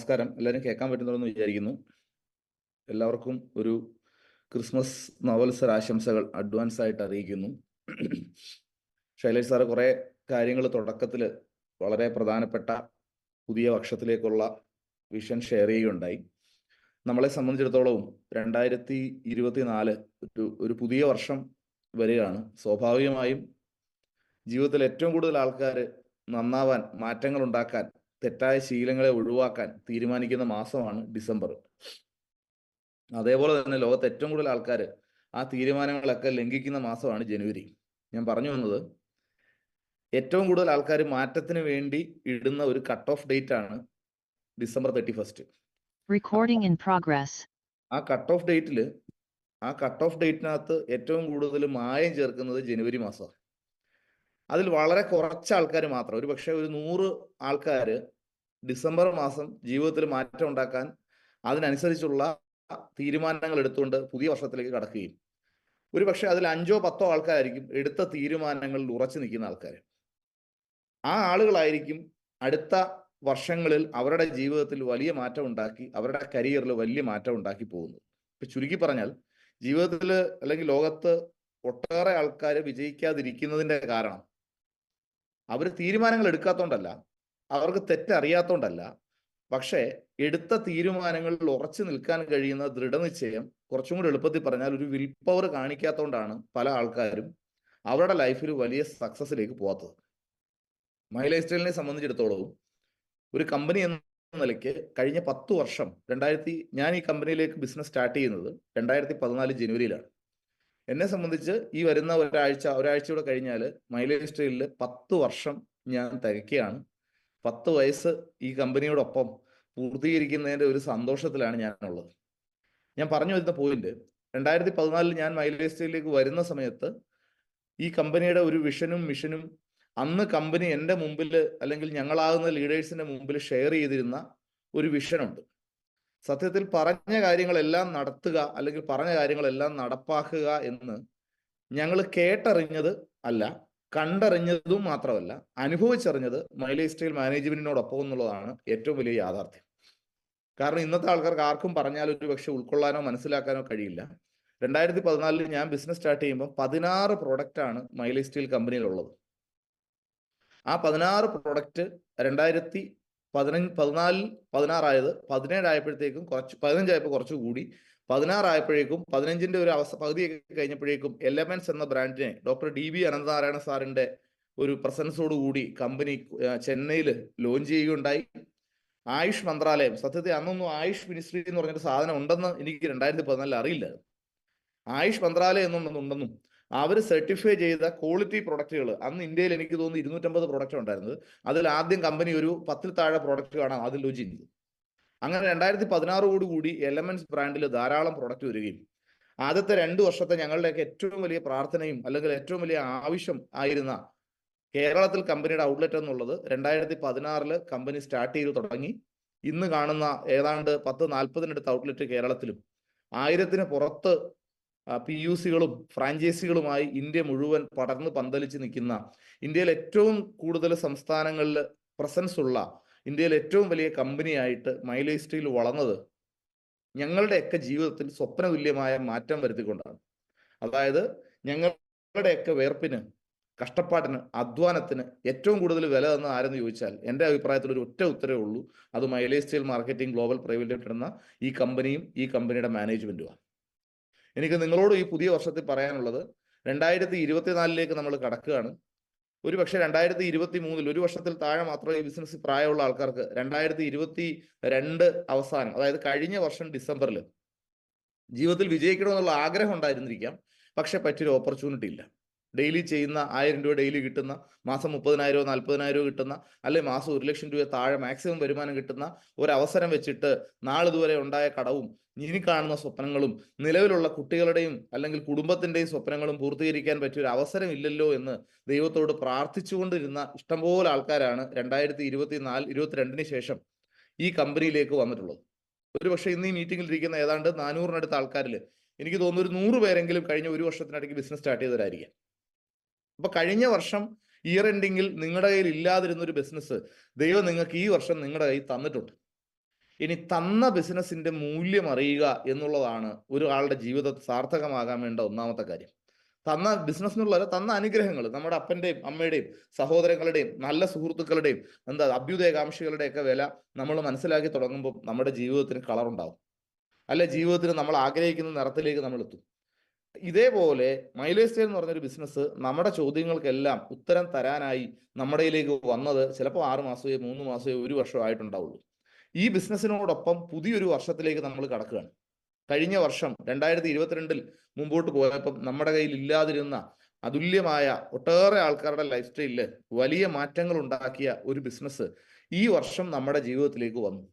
നമസ്കാരം. എല്ലാവരും കേൾക്കാൻ പറ്റുന്നുണ്ടെന്ന് വിചാരിക്കുന്നു. എല്ലാവർക്കും ഒരു ക്രിസ്മസ് നവവത്സരാശംസകൾ അഡ്വാൻസ് ആയിട്ട് അറിയിക്കുന്നു. ശൈലേഷ് സാറ് കുറേ കാര്യങ്ങൾ തുടക്കത്തിൽ വളരെ പ്രധാനപ്പെട്ട പുതിയ വർഷത്തിലേക്കുള്ള വിഷൻ ഷെയർ ചെയ്യുകയുണ്ടായി. നമ്മളെ സംബന്ധിച്ചിടത്തോളം 2024 ഒരു പുതിയ വർഷം വരികയാണ്. സ്വാഭാവികമായും ജീവിതത്തിൽ ഏറ്റവും കൂടുതൽ ആൾക്കാർ നന്നാവാൻ, മാറ്റങ്ങൾ ഉണ്ടാക്കാൻ, തെറ്റായ ശീലങ്ങളെ ഒഴിവാക്കാൻ തീരുമാനിക്കുന്ന മാസമാണ് ഡിസംബർ. അതേപോലെ തന്നെ ലോകത്ത് ഏറ്റവും കൂടുതൽ ആൾക്കാർ ആ തീരുമാനങ്ങളൊക്കെ ലംഘിക്കുന്ന മാസമാണ് ജനുവരി. ഞാൻ പറഞ്ഞു വന്നത്, ഏറ്റവും കൂടുതൽ ആൾക്കാർ മാറ്റത്തിന് വേണ്ടി ഇടുന്ന ഒരു കട്ട് ഓഫ് ഡേറ്റ് ആണ് ഡിസംബർ 31. Recording in progress. ആ കട്ട് ഓഫ് ഡേറ്റിനകത്ത് ഏറ്റവും കൂടുതൽ മായം ചേർക്കുന്നത് ജനുവരി മാസമാണ്. അതിൽ വളരെ കുറച്ച് ആൾക്കാർ മാത്രം, ഒരു പക്ഷേ ഒരു 100 ആൾക്കാർ ഡിസംബർ മാസം ജീവിതത്തിൽ മാറ്റം ഉണ്ടാക്കാൻ അതിനനുസരിച്ചുള്ള തീരുമാനങ്ങൾ എടുത്തുകൊണ്ട് പുതിയ വർഷത്തിലേക്ക് കടക്കുകയും, ഒരു പക്ഷെ അതിൽ 5-10 ആൾക്കാരായിരിക്കും എടുത്ത തീരുമാനങ്ങളിൽ ഉറച്ചു നിൽക്കുന്ന ആൾക്കാർ. ആ ആളുകളായിരിക്കും അടുത്ത വർഷങ്ങളിൽ അവരുടെ ജീവിതത്തിൽ വലിയ മാറ്റം ഉണ്ടാക്കി, അവരുടെ കരിയറിൽ വലിയ മാറ്റം ഉണ്ടാക്കി പോകുന്നത്. ഇപ്പൊ ചുരുക്കി പറഞ്ഞാൽ, ജീവിതത്തിൽ അല്ലെങ്കിൽ ലോകത്ത് ഒട്ടേറെ ആൾക്കാർ വിജയിക്കാതിരിക്കുന്നതിന്റെ കാരണം അവർ തീരുമാനങ്ങൾ എടുക്കാത്തോണ്ടല്ല, അവർക്ക് തെറ്ററിയാത്തോണ്ടല്ല, പക്ഷേ എടുത്ത തീരുമാനങ്ങളിൽ ഉറച്ചു നിൽക്കാൻ കഴിയുന്ന ദൃഢനിശ്ചയം, കുറച്ചും കൂടി എളുപ്പത്തിൽ പറഞ്ഞാൽ ഒരു വിൽ പവർ കാണിക്കാത്തോണ്ടാണ് പല ആൾക്കാരും അവരുടെ ലൈഫിൽ വലിയ സക്സസിലേക്ക് പോകാത്തത്. മൈ ലൈഫ് സ്റ്റൈലിനെ സംബന്ധിച്ചിടത്തോളം ഒരു കമ്പനി എന്ന നിലയ്ക്ക് കഴിഞ്ഞ 10 വർഷം, ഞാൻ ഈ കമ്പനിയിലേക്ക് ബിസിനസ് സ്റ്റാർട്ട് ചെയ്യുന്നത് 2014 ജനുവരിയിലാണ്. എന്നെ സംബന്ധിച്ച് ഈ വരുന്ന ഒരാഴ്ചയോടെ കഴിഞ്ഞാൽ മൈ ലൈഫ് സ്റ്റൈലിൽ 10 വർഷം ഞാൻ തികയ്ക്കുകയാണ്. 10 വയസ്സ് ഈ കമ്പനിയോടൊപ്പം പൂർത്തീകരിക്കുന്നതിൻ്റെ ഒരു സന്തോഷത്തിലാണ് ഞാനുള്ളത്. ഞാൻ പറഞ്ഞു വരുന്ന പോയിന്റ്, 2014 ഞാൻ മൈ ലൈഫ് സ്റ്റൈലിലേക്ക് വരുന്ന സമയത്ത് ഈ കമ്പനിയുടെ ഒരു വിഷനും മിഷനും അന്ന് കമ്പനി എൻ്റെ മുമ്പിൽ, അല്ലെങ്കിൽ ഞങ്ങളാകുന്ന ലീഡേഴ്സിന്റെ മുമ്പിൽ ഷെയർ ചെയ്തിരുന്ന ഒരു വിഷനുണ്ട്. സത്യത്തിൽ പറഞ്ഞ കാര്യങ്ങളെല്ലാം നടത്തുക, അല്ലെങ്കിൽ പറഞ്ഞ കാര്യങ്ങളെല്ലാം നടപ്പാക്കുക എന്ന് ഞങ്ങൾ കേട്ടറിഞ്ഞത് അല്ല, കണ്ടറിഞ്ഞതും മാത്രമല്ല, അനുഭവിച്ചറിഞ്ഞത് മൈ ലൈഫ് സ്റ്റൈൽ മാനേജ്മെന്റിനോടൊപ്പം എന്നുള്ളതാണ് ഏറ്റവും വലിയ യാഥാർത്ഥ്യം. കാരണം ഇന്നത്തെ ആൾക്കാർക്ക് ആർക്കും പറഞ്ഞാൽ ഒരു പക്ഷെ ഉൾക്കൊള്ളാനോ മനസ്സിലാക്കാനോ കഴിയില്ല. 2014 ഞാൻ ബിസിനസ് സ്റ്റാർട്ട് ചെയ്യുമ്പോൾ 16 പ്രൊഡക്റ്റാണ് മൈ ലൈഫ് സ്റ്റൈൽ കമ്പനിയിലുള്ളത്. ആ 16 പ്രൊഡക്റ്റ് 2014 16 ആയത് 17 ആയപ്പോഴത്തേക്കും 15 ആയപ്പോൾ കുറച്ചുകൂടി, 16 ആയപ്പോഴേക്കും 15ന്റെ ഒരു പകുതിയൊക്കെ കഴിഞ്ഞപ്പോഴേക്കും എലമെന്റ്സ് എന്ന ബ്രാൻഡിനെ ഡോക്ടർ DB അനന്തനാരായണ സാറിന്റെ ഒരു പ്രസൻസോടുകൂടി കമ്പനി ചെന്നൈയിൽ ലോഞ്ച് ചെയ്യുകയുണ്ടായി. ആയുഷ് മന്ത്രാലയം, സത്യത്തിൽ അന്നൊന്നും ആയുഷ് മിനിസ്ട്രി എന്ന് പറഞ്ഞൊരു സാധനം ഉണ്ടെന്ന് എനിക്ക് 2014 അറിയില്ല. ആയുഷ് മന്ത്രാലയം എന്നുണ്ടെന്നും അവർ സർട്ടിഫൈ ചെയ്ത ക്വാളിറ്റി പ്രൊഡക്റ്റുകൾ അന്ന് ഇന്ത്യയിൽ എനിക്ക് തോന്നുന്നു 250 പ്രൊഡക്റ്റ് ഉണ്ടായിരുന്നത്. അതിൽ ആദ്യം കമ്പനി ഒരു 10 താഴെ പ്രൊഡക്റ്റ് കാണാം അതിൽ ലോഞ്ച് ചെയ്തത്. അങ്ങനെ 2016 കൂടി എലമെന്റ്സ് ബ്രാൻഡിൽ ധാരാളം പ്രൊഡക്റ്റ് വരികയും, ആദ്യത്തെ 2 വർഷത്തെ ഞങ്ങളുടെയൊക്കെ ഏറ്റവും വലിയ പ്രാർത്ഥനയും അല്ലെങ്കിൽ ഏറ്റവും വലിയ ആവശ്യം ആയിരുന്ന കേരളത്തിൽ കമ്പനിയുടെ ഔട്ട്ലെറ്റ് എന്നുള്ളത് 2016 കമ്പനി സ്റ്റാർട്ട് ചെയ്ത് തുടങ്ങി. ഇന്ന് കാണുന്ന ഏതാണ്ട് 10-40 ഔട്ട്ലെറ്റ് കേരളത്തിലും 1000 പുറത്ത് PUCകളും ഫ്രാഞ്ചൈസികളുമായി ഇന്ത്യ മുഴുവൻ പടർന്ന് പന്തലിച്ച് നിൽക്കുന്ന, ഇന്ത്യയിൽ ഏറ്റവും കൂടുതൽ സംസ്ഥാനങ്ങളിൽ പ്രസൻസ് ഉള്ള, ഇന്ത്യയിൽ ഏറ്റവും വലിയ കമ്പനിയായിട്ട് മൈ ലൈഫ് സ്റ്റൈൽ വളർന്നത് ഞങ്ങളുടെയൊക്കെ ജീവിതത്തിൽ സ്വപ്നതുല്യമായ മാറ്റം വരുത്തിക്കൊണ്ടാണ്. അതായത് ഞങ്ങളുടെയൊക്കെ വേർപ്പിന്, കഷ്ടപ്പാടിന്, അധ്വാനത്തിന് ഏറ്റവും കൂടുതൽ വില തന്ന ആരെന്ന് ചോദിച്ചാൽ എൻ്റെ അഭിപ്രായത്തിൽ ഒരു ഒറ്റ ഉത്തരവേ ഉള്ളൂ, അത് my life style marketing global private limited എന്ന ഈ കമ്പനിയും ഈ കമ്പനിയുടെ മാനേജ്മെന്റുമാണ്. എനിക്ക് നിങ്ങളോട് ഈ പുതിയ വർഷത്തിൽ പറയാനുള്ളത്, 2024 നമ്മൾ കടക്കുകയാണ്. ഒരു പക്ഷേ 2023 ഒരു വർഷത്തിൽ താഴെ മാത്രമേ ഈ ബിസിനസ് പ്രായമുള്ള ആൾക്കാർക്ക് 2022 അവസാനം, അതായത് കഴിഞ്ഞ വർഷം ഡിസംബറിൽ ജീവിതത്തിൽ വിജയിക്കണമെന്നുള്ള ആഗ്രഹം ഉണ്ടായിരുന്നിരിക്കാം, പക്ഷെ പറ്റിയൊരു ഓപ്പർച്യൂണിറ്റി ഇല്ല. ഡെയിലി ചെയ്യുന്ന 1000 രൂപ ഡെയിലി കിട്ടുന്ന, മാസം 30,000 40,000 കിട്ടുന്ന, അല്ലെങ്കിൽ മാസം 1,00,000 രൂപ താഴെ മാക്സിമം വരുമാനം കിട്ടുന്ന ഒരവസരം വെച്ചിട്ട് നാളിതുവരെ ഉണ്ടായ കടവും ഇനി കാണുന്ന സ്വപ്നങ്ങളും നിലവിലുള്ള കുട്ടികളുടെയും അല്ലെങ്കിൽ കുടുംബത്തിന്റെയും സ്വപ്നങ്ങളും പൂർത്തീകരിക്കാൻ പറ്റിയ ഒരു അവസരം ഇല്ലല്ലോ എന്ന് ദൈവത്തോട് പ്രാർത്ഥിച്ചുകൊണ്ടിരുന്ന ഇഷ്ടംപോലെ ആൾക്കാരാണ് 2022 ശേഷം ഈ കമ്പനിയിലേക്ക് വന്നിട്ടുള്ളത്. ഒരു പക്ഷേ ഇന്ന് ഈ മീറ്റിംഗിൽ ഇരിക്കുന്ന ഏതാണ്ട് 400 ആൾക്കാരിൽ എനിക്ക് തോന്നുന്നു ഒരു 100 പേരെങ്കിലും കഴിഞ്ഞ ഒരു വർഷത്തിനിടയ്ക്ക് ബിസിനസ് സ്റ്റാർട്ട് ചെയ്തവരായിരിക്കാം. അപ്പൊ കഴിഞ്ഞ വർഷം ഇയർ എൻഡിങ്ങിൽ നിങ്ങളുടെ കയ്യിൽ ഇല്ലാതിരുന്ന ഒരു ബിസിനസ് ദൈവം നിങ്ങൾക്ക് ഈ വർഷം നിങ്ങളുടെ കയ്യിൽ തന്നിട്ടുണ്ട്. ഇനി തന്ന ബിസിനസിന്റെ മൂല്യം അറിയുക എന്നുള്ളതാണ് ഒരാളുടെ ജീവിതം സാർത്ഥകമാകാൻ വേണ്ട ഒന്നാമത്തെ കാര്യം. തന്ന ബിസിനസ് എന്നുള്ളത് തന്ന അനുഗ്രഹങ്ങൾ, നമ്മുടെ അപ്പന്റെയും അമ്മയുടെയും സഹോദരങ്ങളുടെയും നല്ല സുഹൃത്തുക്കളുടെയും അഭ്യുദയകാംക്ഷികളുടെ ഒക്കെ വില നമ്മൾ മനസ്സിലാക്കി തുടങ്ങുമ്പോൾ നമ്മുടെ ജീവിതത്തിന് കളറുണ്ടാവും. അല്ലെ, ജീവിതത്തിന് നമ്മൾ ആഗ്രഹിക്കുന്ന നിറത്തിലേക്ക് നമ്മൾ എത്തും. ഇതേപോലെ മൈലേജ് സ്റ്റൈൽ എന്ന് പറഞ്ഞൊരു ബിസിനസ് നമ്മുടെ ചോദ്യങ്ങൾക്കെല്ലാം ഉത്തരം തരാനായി നമ്മുടെ ഇതിലേക്ക് വന്നത് ചിലപ്പോൾ 6 മാസമോ 3 മാസമോ 1 വർഷമോ ആയിട്ടുണ്ടാവുള്ളൂ. ഈ ബിസിനസ്സിനോടൊപ്പം പുതിയൊരു വർഷത്തിലേക്ക് നമ്മൾ കടക്കുകയാണ്. കഴിഞ്ഞ വർഷം 2022 മുമ്പോട്ട് പോയപ്പം നമ്മുടെ കയ്യിൽ ഇല്ലാതിരുന്ന അതുല്യമായ ഒട്ടേറെ ആൾക്കാരുടെ ലൈഫ് സ്റ്റൈലില് വലിയ മാറ്റങ്ങൾ ഉണ്ടാക്കിയ ഒരു ബിസിനസ് ഈ വർഷം നമ്മുടെ ജീവിതത്തിലേക്ക് വന്നു.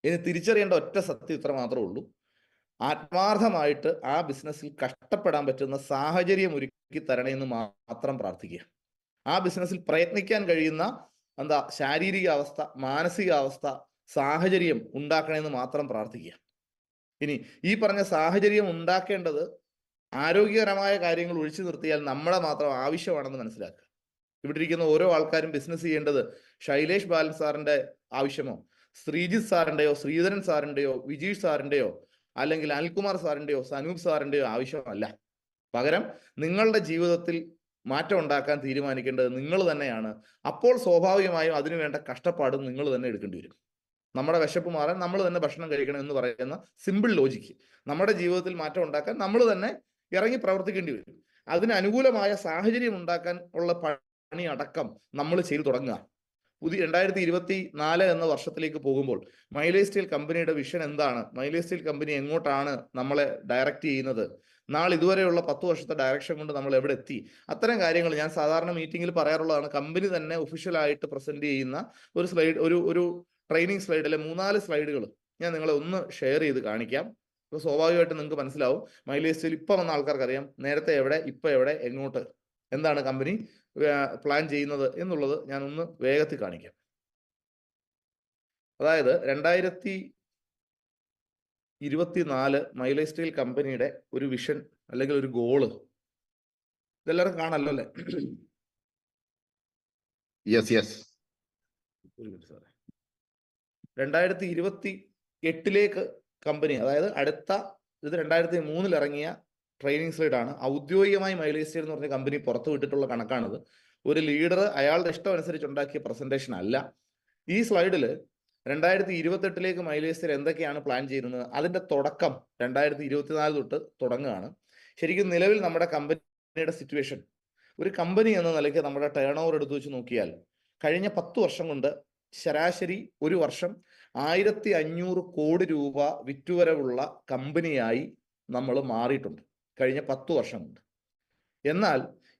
ഇനി തിരിച്ചറിയേണ്ട ഒറ്റ സത്യം ഇത്ര മാത്രമേ ഉള്ളൂ. ആത്മാർത്ഥമായിട്ട് ആ ബിസിനസ്സിൽ കഷ്ടപ്പെടാൻ പറ്റുന്ന സാഹചര്യം ഒരുക്കി തരണമെന്ന് മാത്രം പ്രാർത്ഥിക്കുക. ആ ബിസിനസ്സിൽ പ്രയത്നിക്കാൻ കഴിയുന്ന ശാരീരിക അവസ്ഥ, മാനസികാവസ്ഥ, സാഹചര്യം ഉണ്ടാക്കണമെന്ന് മാത്രം പ്രാർത്ഥിക്കുക. ഇനി ഈ പറഞ്ഞ സാഹചര്യം ഉണ്ടാക്കേണ്ടത് ആരോഗ്യകരമായ കാര്യങ്ങൾ ഒഴിച്ചു നിർത്തിയാൽ നമ്മളെ മാത്രം ആവശ്യമാണെന്ന് മനസ്സിലാക്കുക. ഇവിടെ ഇരിക്കുന്ന ഓരോ ആൾക്കാരും ബിസിനസ് ചെയ്യേണ്ടത് ശൈലേഷ് ബാലൻ സാറിന്റെ ആവശ്യമോ ശ്രീജിത്ത് സാറിന്റെയോ ശ്രീധരൻ സാറിന്റെയോ വിജീഷ് സാറിന്റെയോ അല്ലെങ്കിൽ അനിൽകുമാർ സാറിന്റെയോ സനൂപ് സാറിന്റെയോ ആവശ്യമല്ല. പകരം നിങ്ങളുടെ ജീവിതത്തിൽ മാറ്റം ഉണ്ടാക്കാൻ തീരുമാനിക്കേണ്ടത് നിങ്ങൾ തന്നെയാണ്. അപ്പോൾ സ്വാഭാവികമായും അതിനുവേണ്ട കഷ്ടപ്പാടും നിങ്ങൾ തന്നെ എടുക്കേണ്ടി വരും. നമ്മുടെ വിശപ്പ് മാറാൻ നമ്മൾ തന്നെ ഭക്ഷണം കഴിക്കണം എന്ന് പറയുന്ന സിമ്പിൾ ലോജിക്ക് നമ്മുടെ ജീവിതത്തിൽ മാറ്റം ഉണ്ടാക്കാൻ നമ്മൾ തന്നെ ഇറങ്ങി പ്രവർത്തിക്കേണ്ടി വരും. അതിന് അനുകൂലമായ സാഹചര്യം ഉണ്ടാക്കാൻ ഉള്ള പണി അടക്കം നമ്മൾ ചെയ്തു തുടങ്ങുക. 2024 എന്ന വർഷത്തിലേക്ക് പോകുമ്പോൾ മൈലേജ് സ്റ്റൈൽ കമ്പനിയുടെ വിഷൻ എന്താണ്? മൈലേജ് സ്റ്റൈൽ കമ്പനി എങ്ങോട്ടാണ് നമ്മളെ ഡയറക്റ്റ് ചെയ്യുന്നത്? നാളെ ഇതുവരെയുള്ള 10 വർഷത്തെ ഡയറക്ഷൻ കൊണ്ട് നമ്മൾ എവിടെ എത്തി? അത്തരം കാര്യങ്ങൾ ഞാൻ സാധാരണ മീറ്റിംഗിൽ പറയാറുള്ളതാണ്. കമ്പനി തന്നെ ഒഫീഷ്യലായിട്ട് പ്രസന്റ് ചെയ്യുന്ന ഒരു സ്ലൈഡ്, ഒരു ട്രെയിനിങ് സ്ലൈഡിലെ 3-4 സ്ലൈഡുകൾ ഞാൻ നിങ്ങളെ ഒന്ന് ഷെയർ ചെയ്ത് കാണിക്കാം. അപ്പോൾ സ്വാഭാവികമായിട്ട് നിങ്ങൾക്ക് മനസ്സിലാവും മൈലേജ് സ്റ്റൈൽ ഇപ്പം വന്ന ആൾക്കാർക്ക് അറിയാം നേരത്തെ എവിടെ, ഇപ്പം എവിടെ, എങ്ങോട്ട്, എന്താണ് കമ്പനി പ്ലാൻ ചെയ്യുന്നത് എന്നുള്ളത് ഞാൻ ഒന്ന് വേഗത്തിൽ കാണിക്കാം. അതായത് 2024 മൈലേജ് സ്റ്റൈൽ കമ്പനിയുടെ ഒരു വിഷൻ അല്ലെങ്കിൽ ഒരു ഗോള് ഇതെല്ലാവരും കാണല്ലോ അല്ലേ? ഒരു മിനിറ്റ് സാറേ. 2028 കമ്പനി, അതായത് അടുത്ത ഇത് 2003 ഇറങ്ങിയ ട്രെയിനിങ് സ്ലൈഡാണ്. ഔദ്യോഗികമായി മൈലേജ് സ്റ്റൈൽ എന്ന് പറഞ്ഞ കമ്പനി പുറത്തു വിട്ടിട്ടുള്ള കണക്കാണിത്. ഒരു ലീഡർ അയാളുടെ ഇഷ്ടം അനുസരിച്ച് ഉണ്ടാക്കിയ പ്രസന്റേഷൻ അല്ല. ഈ സ്ലൈഡിൽ 2028 മൈലേജ് സ്റ്റൈൽ എന്തൊക്കെയാണ് പ്ലാൻ ചെയ്യുന്നത് അതിന്റെ തുടക്കം 2024 തൊട്ട് തുടങ്ങുകയാണ്. ശരിക്കും നിലവിൽ നമ്മുടെ കമ്പനിയുടെ സിറ്റുവേഷൻ, ഒരു കമ്പനി എന്ന നിലയ്ക്ക് നമ്മുടെ ടേൺ ഓവർ എടുത്തു വെച്ച് നോക്കിയാൽ കഴിഞ്ഞ 10 വർഷം കൊണ്ട് ശരാശരി ഒരു വർഷം 1500 കോടി രൂപ വിറ്റുവരവുള്ള കമ്പനിയായി നമ്മൾ മാറിയിട്ടുണ്ട് കഴിഞ്ഞ 10 വർഷം കൊണ്ട്. എന്നാൽ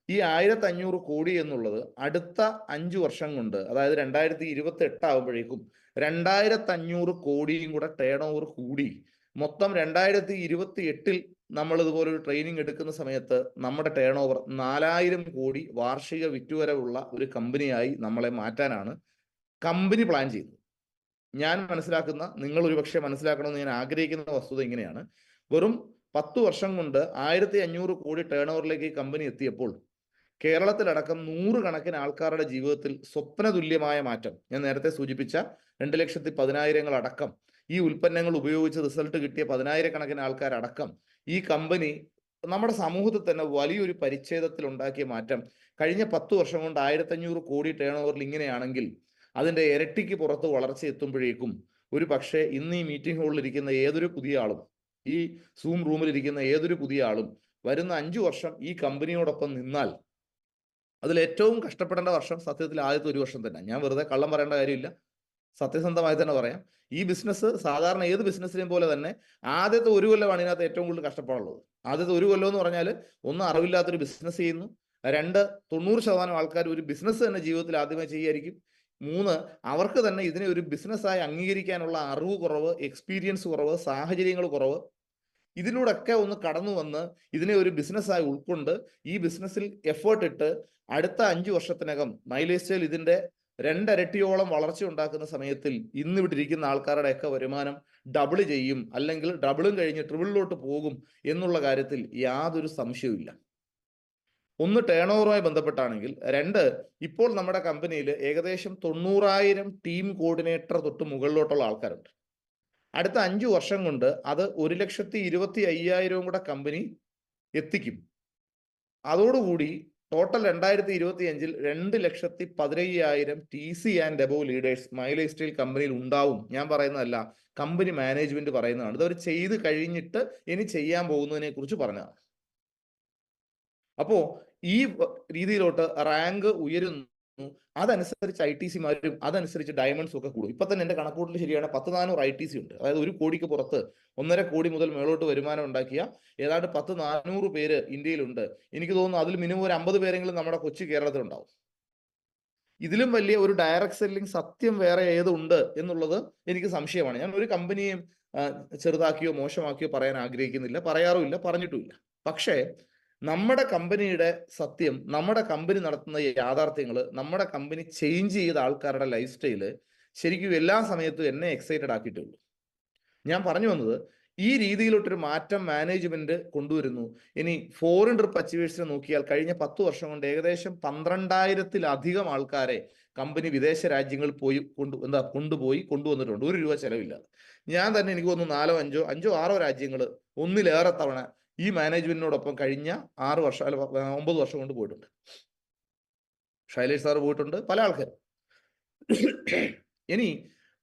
ഈ 1500 കോടി എന്നുള്ളത് അടുത്ത 5 വർഷം കൊണ്ട്, അതായത് 2028 ആകുമ്പോഴേക്കും 2500 കോടിയും കൂടെ ടേൺ ഓവർ കൂടി മൊത്തം 2028 നമ്മൾ ഇതുപോലെ ഒരു ട്രെയിനിങ് എടുക്കുന്ന സമയത്ത് നമ്മുടെ ടേൺ ഓവർ 4000 കോടി വാർഷിക വിറ്റുവരവുള്ള ഒരു കമ്പനിയായി നമ്മളെ മാറ്റാനാണ് കമ്പനി പ്ലാൻ ചെയ്തത്. ഞാൻ മനസ്സിലാക്കുന്ന, നിങ്ങൾ ഒരുപക്ഷെ മനസ്സിലാക്കണമെന്ന് ഞാൻ ആഗ്രഹിക്കുന്ന വസ്തുത ഇങ്ങനെയാണ്. വെറും 10 വർഷം കൊണ്ട് 1500 കോടി ടേൺ ഓവറിലേക്ക് ഈ കമ്പനി എത്തിയപ്പോൾ കേരളത്തിലടക്കം 100 കണക്കിന് ആൾക്കാരുടെ ജീവിതത്തിൽ സ്വപ്നതുല്യമായ മാറ്റം, ഞാൻ നേരത്തെ സൂചിപ്പിച്ച 2,10,000 അടക്കം ഈ ഉൽപ്പന്നങ്ങൾ ഉപയോഗിച്ച് റിസൾട്ട് കിട്ടിയ 10,000 കണക്കിന് ആൾക്കാരടക്കം ഈ കമ്പനി നമ്മുടെ സമൂഹത്തിൽ തന്നെ വലിയൊരു പരിച്ഛേദത്തിൽ ഉണ്ടാക്കിയ മാറ്റം കഴിഞ്ഞ 10 വർഷം കൊണ്ട് 1500 കോടി ടേൺ ഓവറിൽ ഇങ്ങനെയാണെങ്കിൽ അതിന്റെ ഇരട്ടിക്ക് പുറത്ത് വളർച്ച എത്തുമ്പോഴേക്കും ഒരു പക്ഷേ ഇന്ന് ഈ മീറ്റിംഗ് ഹാളിൽ ഇരിക്കുന്ന ഏതൊരു പുതിയ ആളും, ഈ സൂം റൂമിൽ ഇരിക്കുന്ന ഏതൊരു പുതിയ ആളും വരുന്ന 5 വർഷം ഈ കമ്പനിയോടൊപ്പം നിന്നാൽ അതിൽ ഏറ്റവും കഷ്ടപ്പെടേണ്ട വർഷം സത്യത്തിൽ ആദ്യത്തെ 1 വർഷം തന്നെ. ഞാൻ വെറുതെ കള്ളം പറയേണ്ട കാര്യമില്ല, സത്യസന്ധമായി തന്നെ പറയാം. ഈ ബിസിനസ് സാധാരണ ഏത് ബിസിനസ്സിനെയും പോലെ തന്നെ ആദ്യത്തെ 1 കൊല്ലമാണ് ഇതിനകത്ത് ഏറ്റവും കൂടുതൽ കഷ്ടപ്പാടുള്ളത്. ആദ്യത്തെ 1 കൊല്ലം എന്ന് പറഞ്ഞാൽ ഒന്ന് അറിവില്ലാത്തൊരു ബിസിനസ് ചെയ്യുന്നു, 2 90% ആൾക്കാർ ഒരു ബിസിനസ് തന്നെ ജീവിതത്തിൽ ആദ്യമായി ചെയ്യായിരിക്കും, 3 അവർക്ക് തന്നെ ഇതിനെ ഒരു ബിസിനസ്സായി അംഗീകരിക്കാനുള്ള അറിവ് കുറവ്, എക്സ്പീരിയൻസ് കുറവ്, സാഹചര്യങ്ങൾ കുറവ്. ഇതിലൂടെയൊക്കെ ഒന്ന് കടന്നു വന്ന് ഇതിനെ ഒരു ബിസിനസ്സായി ഉൾക്കൊണ്ട് ഈ ബിസിനസ്സിൽ എഫേർട്ട് ഇട്ട് അടുത്ത 5 വർഷത്തിനകം മൈലേജ് സ്റ്റൈൽ ഇതിന്റെ 2 ഇരട്ടിയോളം വളർച്ച ഉണ്ടാക്കുന്ന സമയത്തിൽ ഇന്ന് ഇവിടെ ഇരിക്കുന്ന ആൾക്കാരുടെയൊക്കെ വരുമാനം ഡബിൾ ചെയ്യും, അല്ലെങ്കിൽ ഡബിളും കഴിഞ്ഞ് ട്രിപ്പിളിലോട്ട് പോകും എന്നുള്ള കാര്യത്തിൽ യാതൊരു സംശയവുമില്ല. ഒന്ന് ടേൺ ഓവറുമായി ബന്ധപ്പെട്ടാണെങ്കിൽ, രണ്ട് ഇപ്പോൾ നമ്മുടെ കമ്പനിയിൽ ഏകദേശം 90,000 ടീം കോർഡിനേറ്റർ തൊട്ട് മുകളിലോട്ടുള്ള ആൾക്കാരുണ്ട്. അടുത്ത 5 വർഷം കൊണ്ട് അത് 1,25,000 കൂടെ കമ്പനി എത്തിക്കും. അതോടുകൂടി total 2025 2,15,000 TC and above leaders my life style കമ്പനിയിൽ ഉണ്ടാവും. ഞാൻ പറയുന്നതല്ല, കമ്പനി മാനേജ്മെന്റ് പറയുന്നതാണ്. ഇതവർ ചെയ്ത് കഴിഞ്ഞിട്ട് ഇനി ചെയ്യാൻ പോകുന്നതിനെ കുറിച്ച് പറഞ്ഞതാണ്. അപ്പോ ഈ രീതിയിലോട്ട് റാങ്ക് ഉയരുന്നു. അതനുസരിച്ച് ITC-മാരും അതനുസരിച്ച് ഡയമണ്ട്സും ഒക്കെ കൂടും. ഇപ്പൊ തന്നെ എന്റെ കണക്കൂട്ടൽ ശരിയാണ്, 10,400 ITC ഉണ്ട്. അതായത് 1 കോടിക്ക് പുറത്ത് 1.5 കോടി മുതൽ മേളോട്ട് വരുമാനം ഉണ്ടാക്കിയ ഏതാണ്ട് 10,400 പേര് ഇന്ത്യയിലുണ്ട്. എനിക്ക് തോന്നുന്നു അതിൽ മിനിമം ഒരു 50 പേരെങ്കിലും നമ്മുടെ കൊച്ചു കേരളത്തിലുണ്ടാവും. ഇതിലും വലിയ ഒരു ഡയറക്ട് സെല്ലിംഗ് സത്യം വേറെ ഏതുണ്ട് എന്നുള്ളത് എനിക്ക് സംശയമാണ്. ഞാൻ ഒരു കമ്പനിയും ചെറുതാക്കിയോ മോശമാക്കിയോ പറയാൻ ആഗ്രഹിക്കുന്നില്ല, പറയാറുമില്ല, പറഞ്ഞിട്ടുമില്ല. പക്ഷേ നമ്മുടെ കമ്പനിയുടെ സത്യം, നമ്മുടെ കമ്പനി നടത്തുന്ന യാഥാർത്ഥ്യങ്ങൾ, നമ്മുടെ കമ്പനി ചേഞ്ച് ചെയ്ത ആൾക്കാരുടെ ലൈഫ് സ്റ്റൈല് ശരിക്കും എല്ലാ സമയത്തും എന്നെ എക്സൈറ്റഡ് ആക്കിയിട്ടുള്ളൂ. ഞാൻ പറഞ്ഞു വന്നത്, ഈ രീതിയിലോട്ടൊരു മാറ്റം മാനേജ്മെന്റ് കൊണ്ടുവരുന്നു. ഇനി ഫോറിൻ ട്രിപ്പ് അച്ചീവേഴ്സിനെ നോക്കിയാൽ കഴിഞ്ഞ 10 വർഷം കൊണ്ട് ഏകദേശം 12,000-ലധികം ആൾക്കാരെ കമ്പനി വിദേശ രാജ്യങ്ങളിൽ പോയി കൊണ്ടുവന്നിട്ടുണ്ട്, 1 രൂപ ചെലവില്ലാതെ. ഞാൻ തന്നെ എനിക്ക് തോന്നുന്നു 4 6 രാജ്യങ്ങൾ ഒന്നിലേറെ തവണ ഈ മാനേജ്മെന്റിനോടൊപ്പം കഴിഞ്ഞ 6 വർഷം അല്ല 9 വർഷം കൊണ്ട് പോയിട്ടുണ്ട്. ശൈലേഷ് സാർ പോയിട്ടുണ്ട്, പല ആൾക്കാരും. ഇനി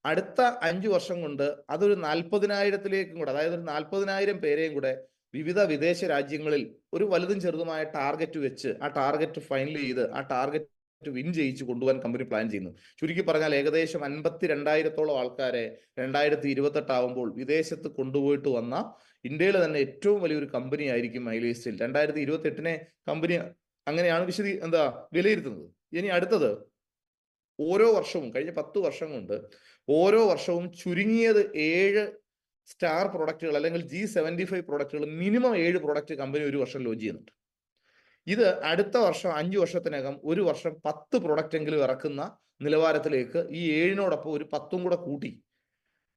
അടുത്ത 5 വർഷം കൊണ്ട് അതൊരു 40,000-ത്തിലേക്കും കൂടെ, അതായത് ഒരു 40,000 പേരെയും കൂടെ വിവിധ വിദേശ രാജ്യങ്ങളിൽ ഒരു വലുതും ചെറുതുമായ ടാർഗറ്റ് വെച്ച് ആ ടാർഗറ്റ് ഫൈനൽ ചെയ്ത് ആ ടാർഗറ്റ് വിൻ ചെയ്യിച്ച് കൊണ്ടുപോകാൻ കമ്പനി പ്ലാൻ ചെയ്യുന്നു. ചുരുക്കി പറഞ്ഞാൽ ഏകദേശം 52,000-ത്തോളം ആൾക്കാരെ 2028 ആവുമ്പോൾ വിദേശത്ത് കൊണ്ടുപോയിട്ട് വന്ന ഇന്ത്യയിലെ തന്നെ ഏറ്റവും വലിയൊരു കമ്പനി ആയിരിക്കും മൈ ലൈഫ് സ്റ്റൈൽ. 2028-നെ കമ്പനി അങ്ങനെയാണ് വിലയിരുത്തുന്നത്. ഇനി അടുത്തത്, ഓരോ വർഷവും കഴിഞ്ഞ 10 വർഷം കൊണ്ട് ഓരോ വർഷവും ചുരുങ്ങിയത് 7 സ്റ്റാർ പ്രൊഡക്റ്റുകൾ അല്ലെങ്കിൽ G75 പ്രൊഡക്റ്റുകൾ, മിനിമം 7 പ്രൊഡക്റ്റ് കമ്പനി ഒരു വർഷം ലോഞ്ച് ചെയ്യുന്നുണ്ട്. ഇത് അടുത്ത വർഷം 5 വർഷത്തിനകം ഒരു വർഷം 10 പ്രൊഡക്റ്റ് എങ്കിലും ഇറക്കുന്ന നിലവാരത്തിലേക്ക് ഈ 7-നോടൊപ്പം ഒരു 10ഉം കൂടെ കൂട്ടി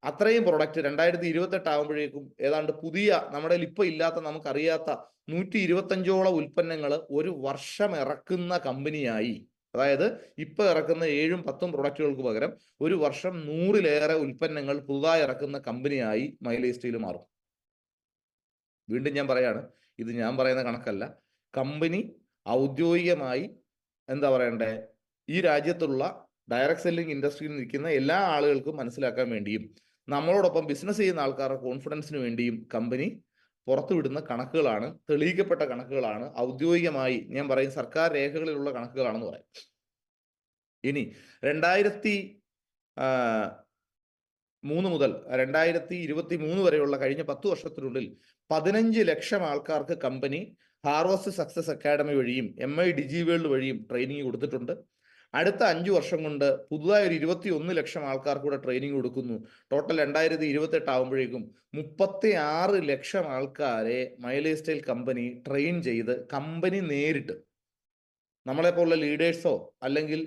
അത്രയും പ്രൊഡക്റ്റ് 2028 ആകുമ്പോഴേക്കും ഏതാണ്ട് പുതിയ നമ്മുടെ ഇപ്പൊ ഇല്ലാത്ത നമുക്കറിയാത്ത 125ഓളം ഉൽപ്പന്നങ്ങൾ ഒരു വർഷം ഇറക്കുന്ന കമ്പനിയായി. അതായത് ഇപ്പൊ ഇറക്കുന്ന 7ഉം 10ഉം പ്രൊഡക്റ്റുകൾക്ക് പകരം ഒരു വർഷം 100-ലേറെ ഉൽപ്പന്നങ്ങൾ പുതുതായി ഇറക്കുന്ന കമ്പനിയായി മൈ ലൈഫ് സ്റ്റൈൽ മാറും. വീണ്ടും ഞാൻ പറയാണ്, ഇത് ഞാൻ പറയുന്ന കണക്കല്ല. കമ്പനി ഔദ്യോഗികമായി ഈ രാജ്യത്തുള്ള ഡയറക്ട് സെല്ലിംഗ് ഇൻഡസ്ട്രിയിൽ നിൽക്കുന്ന എല്ലാ ആളുകൾക്കും മനസ്സിലാക്കാൻ വേണ്ടിയും നമ്മളോടൊപ്പം ബിസിനസ് ചെയ്യുന്ന ആൾക്കാരുടെ കോൺഫിഡൻസിന് വേണ്ടിയും കമ്പനി പുറത്തുവിടുന്ന കണക്കുകളാണ്, തെളിയിക്കപ്പെട്ട കണക്കുകളാണ്, ഔദ്യോഗികമായി ഞാൻ പറയും സർക്കാർ രേഖകളിലുള്ള കണക്കുകളാണെന്ന് പറയാം. ഇനി 2003 മുതൽ 2023 വരെയുള്ള കഴിഞ്ഞ 10 വർഷത്തിനുള്ളിൽ 15 ലക്ഷം ആൾക്കാർക്ക് കമ്പനി ഹാർവസ്റ്റ് സക്സസ് അക്കാഡമി വഴിയും MI DigiWorld വഴിയും ട്രെയിനിങ് കൊടുത്തിട്ടുണ്ട്. അടുത്ത 5 വർഷം കൊണ്ട് പുതുതായി ഒരു 21 ലക്ഷം ആൾക്കാർക്ക് കൂടെ ട്രെയിനിങ് കൊടുക്കുന്നു. ടോട്ടൽ 2028 ആകുമ്പോഴേക്കും 36 ലക്ഷം ആൾക്കാരെ my life style company train ചെയ്ത് കമ്പനി നേരിട്ട്, നമ്മളെപ്പോലുള്ള ലീഡേഴ്സോ അല്ലെങ്കിൽ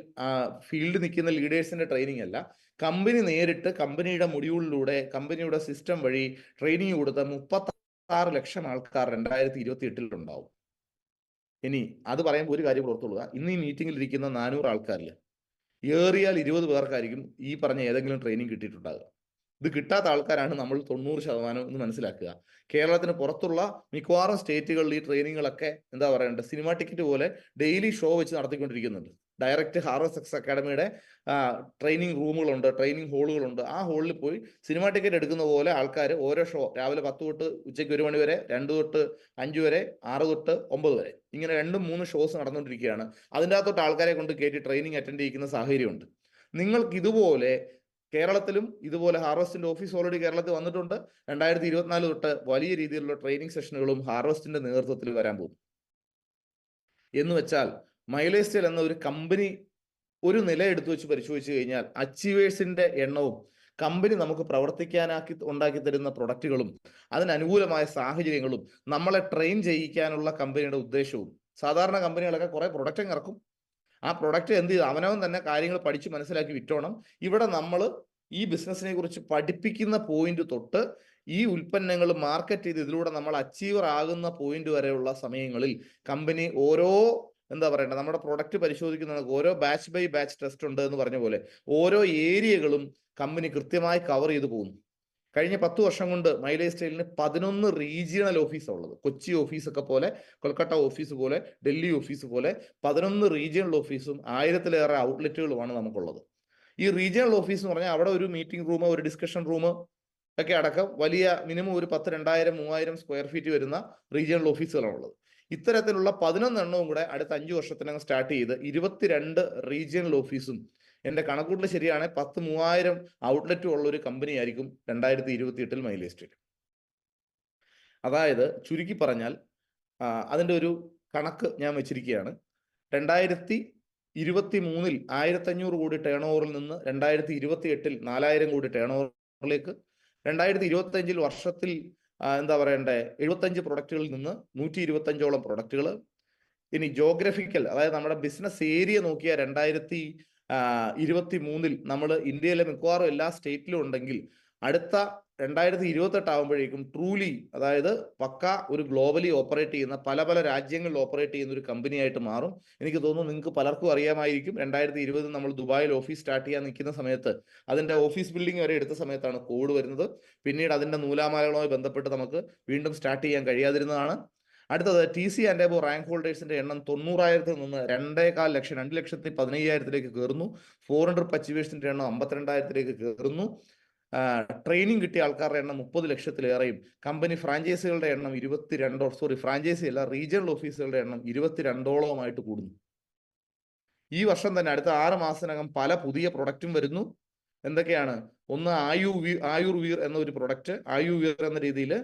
ഫീൽഡ് നിൽക്കുന്ന ലീഡേഴ്സിന്റെ ട്രെയിനിങ് അല്ല, കമ്പനി നേരിട്ട് കമ്പനിയുടെ മൊഡ്യൂളിലൂടെ കമ്പനിയുടെ സിസ്റ്റം വഴി ട്രെയിനിങ് കൊടുത്ത 36 ലക്ഷം ആൾക്കാർ 2028 ഉണ്ടാവും. ഇനി അത് പറയുമ്പോൾ ഒരു കാര്യം ഓർത്തുകൊള്ളുക, ഇന്ന് ഈ മീറ്റിംഗിൽ ഇരിക്കുന്ന 400 ആൾക്കാരിൽ ഏറിയാൽ 20 പേർക്കായിരിക്കും ഈ പറഞ്ഞ ഏതെങ്കിലും ട്രെയിനിങ് കിട്ടിയിട്ടുണ്ടാകുക. ഇത് കിട്ടാത്ത ആൾക്കാരാണ് നമ്മൾ 90% എന്ന് മനസ്സിലാക്കുക. കേരളത്തിന് പുറത്തുള്ള മിക്കവാറും സ്റ്റേറ്റുകളിൽ ഈ ട്രെയിനിങ്ങുകളൊക്കെ സിനിമ ടിക്കറ്റ് പോലെ ഡെയിലി ഷോ വെച്ച് നടത്തിക്കൊണ്ടിരിക്കുന്നുണ്ട്. ഡയറക്റ്റ് ഹാർവസ്റ്റ് സക്സസ് അക്കാഡമിയുടെ ട്രെയിനിങ് റൂമുകളുണ്ട്, ട്രെയിനിങ് ഹോളുകളുണ്ട്. ആ ഹോളിൽ പോയി സിനിമ ടിക്കറ്റ് എടുക്കുന്ന പോലെ ആൾക്കാർ ഓരോ ഷോ രാവിലെ 10 തൊട്ട് ഉച്ചയ്ക്ക് 1 മണി വരെ, 2 തൊട്ട് 5 വരെ, 6 തൊട്ട് 9 വരെ, ഇങ്ങനെ 2-3 ഷോസ് നടന്നുകൊണ്ടിരിക്കുകയാണ്. അതിൻ്റെ അകത്തോട്ട് ആൾക്കാരെ കൊണ്ട് കയറ്റി ട്രെയിനിങ് അറ്റൻഡ് ചെയ്യിക്കുന്ന സാഹചര്യമുണ്ട്. നിങ്ങൾക്ക് ഇതുപോലെ കേരളത്തിലും ഇതുപോലെ ഹാർവസ്റ്റിന്റെ ഓഫീസ് ഓൾറെഡി കേരളത്തിൽ വന്നിട്ടുണ്ട്. 2024 തൊട്ട് വലിയ രീതിയിലുള്ള ട്രെയിനിങ് സെഷനുകളും ഹാർവസ്റ്റിന്റെ നേതൃത്വത്തിൽ വരാൻ പോകും. എന്ന് വെച്ചാൽ മൈ ലൈഫ് സ്റ്റൈൽ എന്ന ഒരു കമ്പനി ഒരു നില എടുത്തു വെച്ച് പരിശോധിച്ചു കഴിഞ്ഞാൽ അച്ചീവേഴ്സിന്റെ എണ്ണവും കമ്പനി നമുക്ക് ഉണ്ടാക്കി തരുന്ന പ്രൊഡക്റ്റുകളും അതിനനുകൂലമായ സാഹചര്യങ്ങളും നമ്മളെ ട്രെയിൻ ചെയ്യിക്കാനുള്ള കമ്പനിയുടെ ഉദ്ദേശവും. സാധാരണ കമ്പനികളൊക്കെ കുറെ പ്രൊഡക്റ്റ് ഇറക്കും, ആ പ്രൊഡക്റ്റ് എന്ത് ചെയ്ത് അവനവൻ തന്നെ കാര്യങ്ങൾ പഠിച്ച് മനസ്സിലാക്കി വിറ്റോണം. ഇവിടെ നമ്മൾ ഈ ബിസിനസ്സിനെ കുറിച്ച് പഠിപ്പിക്കുന്ന പോയിന്റ് തൊട്ട് ഈ ഉൽപ്പന്നങ്ങൾ മാർക്കറ്റ് ചെയ്ത് ഇതിലൂടെ നമ്മൾ അച്ചീവർ ആകുന്ന പോയിന്റ് വരെയുള്ള സമയങ്ങളിൽ കമ്പനി ഓരോ എന്താ പറയണ്ടേ, നമ്മുടെ പ്രൊഡക്റ്റ് പരിശോധിക്കുന്ന ഓരോ ബാച്ച് ബൈ ബാച്ച് ടെസ്റ്റ് ഉണ്ട് എന്ന് പറഞ്ഞ പോലെ ഓരോ ഏരിയകളും കമ്പനി കൃത്യമായി കവർ ചെയ്ത് പോകുന്നു. കഴിഞ്ഞ 10 വർഷം കൊണ്ട് മൈലേജ് സ്റ്റൈലിന് 11 റീജിയണൽ ഓഫീസാണ് ഉള്ളത്. കൊച്ചി ഓഫീസൊക്കെ പോലെ, കൊൽക്കത്ത ഓഫീസ് പോലെ, ഡൽഹി ഓഫീസ് പോലെ 11 റീജിയണൽ ഓഫീസും 1000-ലേറെ ഔട്ട്ലെറ്റുകളുമാണ് നമുക്കുള്ളത്. ഈ റീജിയണൽ ഓഫീസ് എന്ന് പറഞ്ഞാൽ അവിടെ ഒരു മീറ്റിംഗ് റൂം, ഒരു ഡിസ്കഷൻ റൂം ഒക്കെ അടക്കം വലിയ മിനിമം ഒരു 10, 2000, 3000 സ്ക്വയർ ഫീറ്റ് വരുന്ന റീജിയണൽ ഓഫീസുകളാണ് ഉള്ളത്. ഇത്തരത്തിലുള്ള 11 എണ്ണവും കൂടെ അടുത്ത 5 വർഷത്തിനകം സ്റ്റാർട്ട് ചെയ്ത് 22 റീജിയണൽ ഓഫീസും, എന്റെ കണക്കൂട്ടിൽ ശരിയാണ്, 10,000-3000 ഔട്ട്ലെറ്റും ഉള്ള ഒരു കമ്പനി ആയിരിക്കും 2028 മൈലേജ് സ്റ്റൈൽ. അതായത് ചുരുക്കി പറഞ്ഞാൽ അതിന്റെ ഒരു കണക്ക് ഞാൻ വെച്ചിരിക്കുകയാണ്. 2023 1500 കോടി ടേൺ ഓവറിൽ നിന്ന് 2028 4000 കോടി ടേൺ ഓവറിലേക്ക്, 2025 വർഷത്തിൽ എന്താ പറയണ്ടേ 75 പ്രൊഡക്റ്റുകളിൽ നിന്ന് 125ഓളം പ്രൊഡക്റ്റുകൾ. ഇനി ജോഗ്രഫിക്കൽ, അതായത് നമ്മുടെ ബിസിനസ് ഏരിയ നോക്കിയാൽ 2023 നമ്മൾ ഇന്ത്യയിലെ മിക്കവാറും എല്ലാ സ്റ്റേറ്റിലും ഉണ്ടെങ്കിൽ അടുത്ത 2028 ആകുമ്പോഴേക്കും ട്രൂലി, അതായത് പക്ക ഒരു ഗ്ലോബലി ഓപ്പറേറ്റ് ചെയ്യുന്ന പല പല രാജ്യങ്ങളിൽ ഓപ്പറേറ്റ് ചെയ്യുന്ന ഒരു കമ്പനി ആയിട്ട് മാറും. എനിക്ക് തോന്നുന്നു നിങ്ങൾക്ക് പലർക്കും അറിയാമായിരിക്കും, 2020 നമ്മൾ ദുബായിൽ ഓഫീസ് സ്റ്റാർട്ട് ചെയ്യാൻ നിൽക്കുന്ന സമയത്ത് അതിന്റെ ഓഫീസ് ബിൽഡിംഗ് വരെ എടുത്ത സമയത്താണ് കോവിഡ് വരുന്നത്. പിന്നീട് അതിന്റെ നൂലാമാലകളുമായി ബന്ധപ്പെട്ട് നമുക്ക് വീണ്ടും സ്റ്റാർട്ട് ചെയ്യാൻ കഴിയാതിരുന്നതാണ്. അടുത്തത് TC&A റാങ്ക് ഹോൾഡേഴ്സിന്റെ എണ്ണം 90,000-ൽ നിന്ന് 2.25 ലക്ഷം 2,15,000-ലേക്ക് കയറുന്നു. 400 അച്ചീവേഴ്സിന്റെ എണ്ണം 52,000-ലേക്ക് കയറുന്നു. ട്രെയിനിങ് കിട്ടിയ ആൾക്കാരുടെ എണ്ണം 30 ലക്ഷത്തിലേറെയും, കമ്പനി ഫ്രാഞ്ചൈസികളുടെ എണ്ണം ഫ്രാഞ്ചൈസി അല്ല, റീജിയണൽ ഓഫീസുകളുടെ എണ്ണം 22ഓളമായിട്ട് കൂടുന്നു. ഈ വർഷം തന്നെ അടുത്ത 6 മാസത്തിനകം പല പുതിയ പ്രൊഡക്റ്റും വരുന്നു. എന്തൊക്കെയാണ്? ഒന്ന് ആയുർവീർ എന്ന ഒരു പ്രൊഡക്റ്റ്. ആയുർവീർ എന്ന രീതിയിൽ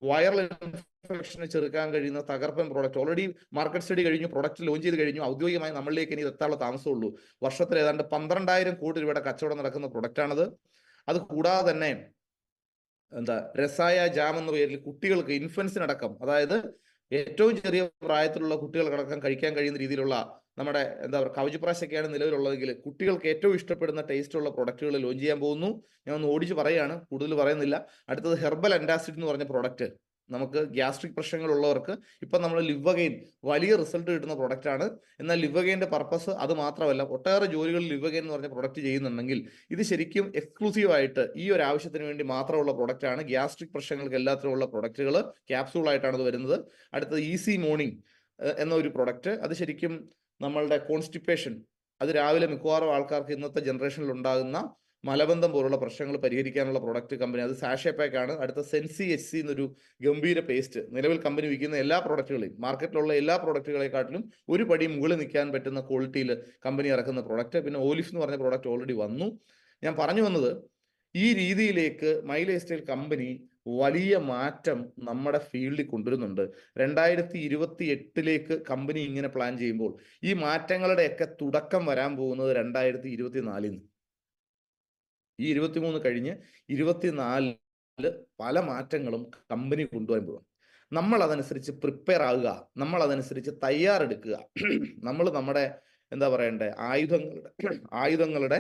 വൈറൽ ഇൻഫെക്ഷനെ ചെറുക്കാൻ കഴിയുന്ന തകർപ്പൻ പ്രോഡക്റ്റ്. ഓൾറെഡി മാർക്കറ്റ് സ്റ്റഡി കഴിഞ്ഞു, പ്രൊഡക്റ്റ് ലോഞ്ച് ചെയ്ത് കഴിഞ്ഞു. ഔദ്യോഗികമായി നമ്മളിലേക്ക് ഇനി എത്താനുള്ള താമസമുള്ളൂ. വർഷത്തിൽ ഏതാണ്ട് 12,000 കോടി രൂപയുടെ കച്ചവടം നടക്കുന്ന പ്രൊഡക്റ്റാണത്. അത് കൂടാതെ തന്നെ രസായ ജാം എന്ന പേരിൽ കുട്ടികൾക്ക്, ഇൻഫൻസിനടക്കം, അതായത് ഏറ്റവും ചെറിയ പ്രായത്തിലുള്ള കുട്ടികൾക്കടക്കം കഴിക്കാൻ കഴിയുന്ന രീതിയിലുള്ള നമ്മുടെ കവചപ്രാശൊക്കെയാണ് നിലവിലുള്ളതെങ്കിൽ കുട്ടികൾക്ക് ഏറ്റവും ഇഷ്ടപ്പെടുന്ന ടേസ്റ്റുള്ള പ്രൊഡക്റ്റുകൾ ലോഞ്ച് ചെയ്യാൻ പോകുന്നു. ഞാൻ ഒന്ന് ഓടിച്ച് പറയുകയാണ്, കൂടുതൽ പറയുന്നില്ല. അടുത്തത് ഹെർബൽ അൻറ്റാസിഡ് എന്ന് പറഞ്ഞ പ്രൊഡക്റ്റ്. നമുക്ക് ഗ്യാസ്ട്രിക് പ്രശ്നങ്ങളുള്ളവർക്ക് ഇപ്പം നമ്മൾ ലിവഗെയിൻ വലിയ റിസൾട്ട് കിട്ടുന്ന പ്രൊഡക്റ്റാണ്. എന്നാൽ ലിവഗെയിൻ്റെ പർപ്പസ് അത് മാത്രമല്ല, ഒട്ടേറെ ജോലികളിൽ ലിവഗെയിൻ എന്ന് പറഞ്ഞ പ്രൊഡക്റ്റ് ചെയ്യുന്നുണ്ടെങ്കിൽ ഇത് ശരിക്കും എക്സ്ക്ലൂസീവായിട്ട് ഈ ഒരു ആവശ്യത്തിന് വേണ്ടി മാത്രമുള്ള പ്രൊഡക്റ്റാണ്. ഗ്യാസ്ട്രിക് പ്രശ്നങ്ങൾക്ക് എല്ലാത്തിനുമുള്ള പ്രൊഡക്റ്റുകൾ ക്യാപ്സൂളായിട്ടാണ് ഇത് വരുന്നത്. അടുത്തത് ഈസി മോർണിംഗ് എന്ന ഒരു പ്രൊഡക്റ്റ്. അത് ശരിക്കും നമ്മളുടെ കോൺസ്റ്റിപ്പേഷൻ, അത് രാവിലെ മിക്കവാറും ആൾക്കാർക്ക് ഇന്നത്തെ ജനറേഷനിൽ ഉണ്ടാകുന്ന മലബന്ധം പോലുള്ള പ്രശ്നങ്ങൾ പരിഹരിക്കാനുള്ള പ്രൊഡക്റ്റ് കമ്പനി. അത് സാഷേ പാക്ക് ആണ്. അടുത്ത സെൻസി HC എന്നൊരു ഗംഭീര പേസ്റ്റ്. നിലവിൽ കമ്പനി വിൽക്കുന്ന എല്ലാ പ്രൊഡക്റ്റുകളെയും, മാർക്കറ്റിലുള്ള എല്ലാ പ്രൊഡക്റ്റുകളെക്കാട്ടിലും ഒരു പടി മുകളിൽ നിൽക്കാൻ പറ്റുന്ന ക്വാളിറ്റിയിൽ കമ്പനി ഇറക്കുന്ന പ്രൊഡക്റ്റ്. പിന്നെ ഓലിഫ് എന്ന് പറഞ്ഞ പ്രൊഡക്റ്റ് ഓൾറെഡി വന്നു. ഞാൻ പറഞ്ഞു വന്നത്, ഈ രീതിയിലേക്ക് മൈലേജ് സ്റ്റൈൽ കമ്പനി വലിയ മാറ്റം നമ്മുടെ ഫീൽഡിൽ കൊണ്ടുവരുന്നുണ്ട്. 2028 കമ്പനി ഇങ്ങനെ പ്ലാൻ ചെയ്യുമ്പോൾ ഈ മാറ്റങ്ങളുടെയൊക്കെ തുടക്കം വരാൻ പോകുന്നത് 2024 ഈ 23 കഴിഞ്ഞ് 24 പല മാറ്റങ്ങളും കമ്പനി കൊണ്ടുവരാൻ പോകും. നമ്മൾ അതനുസരിച്ച് പ്രിപ്പയർ ആകുക, നമ്മൾ അതനുസരിച്ച് തയ്യാറെടുക്കുക. നമ്മൾ നമ്മുടെ എന്താ പറയണ്ടേ ആയുധങ്ങളുടെ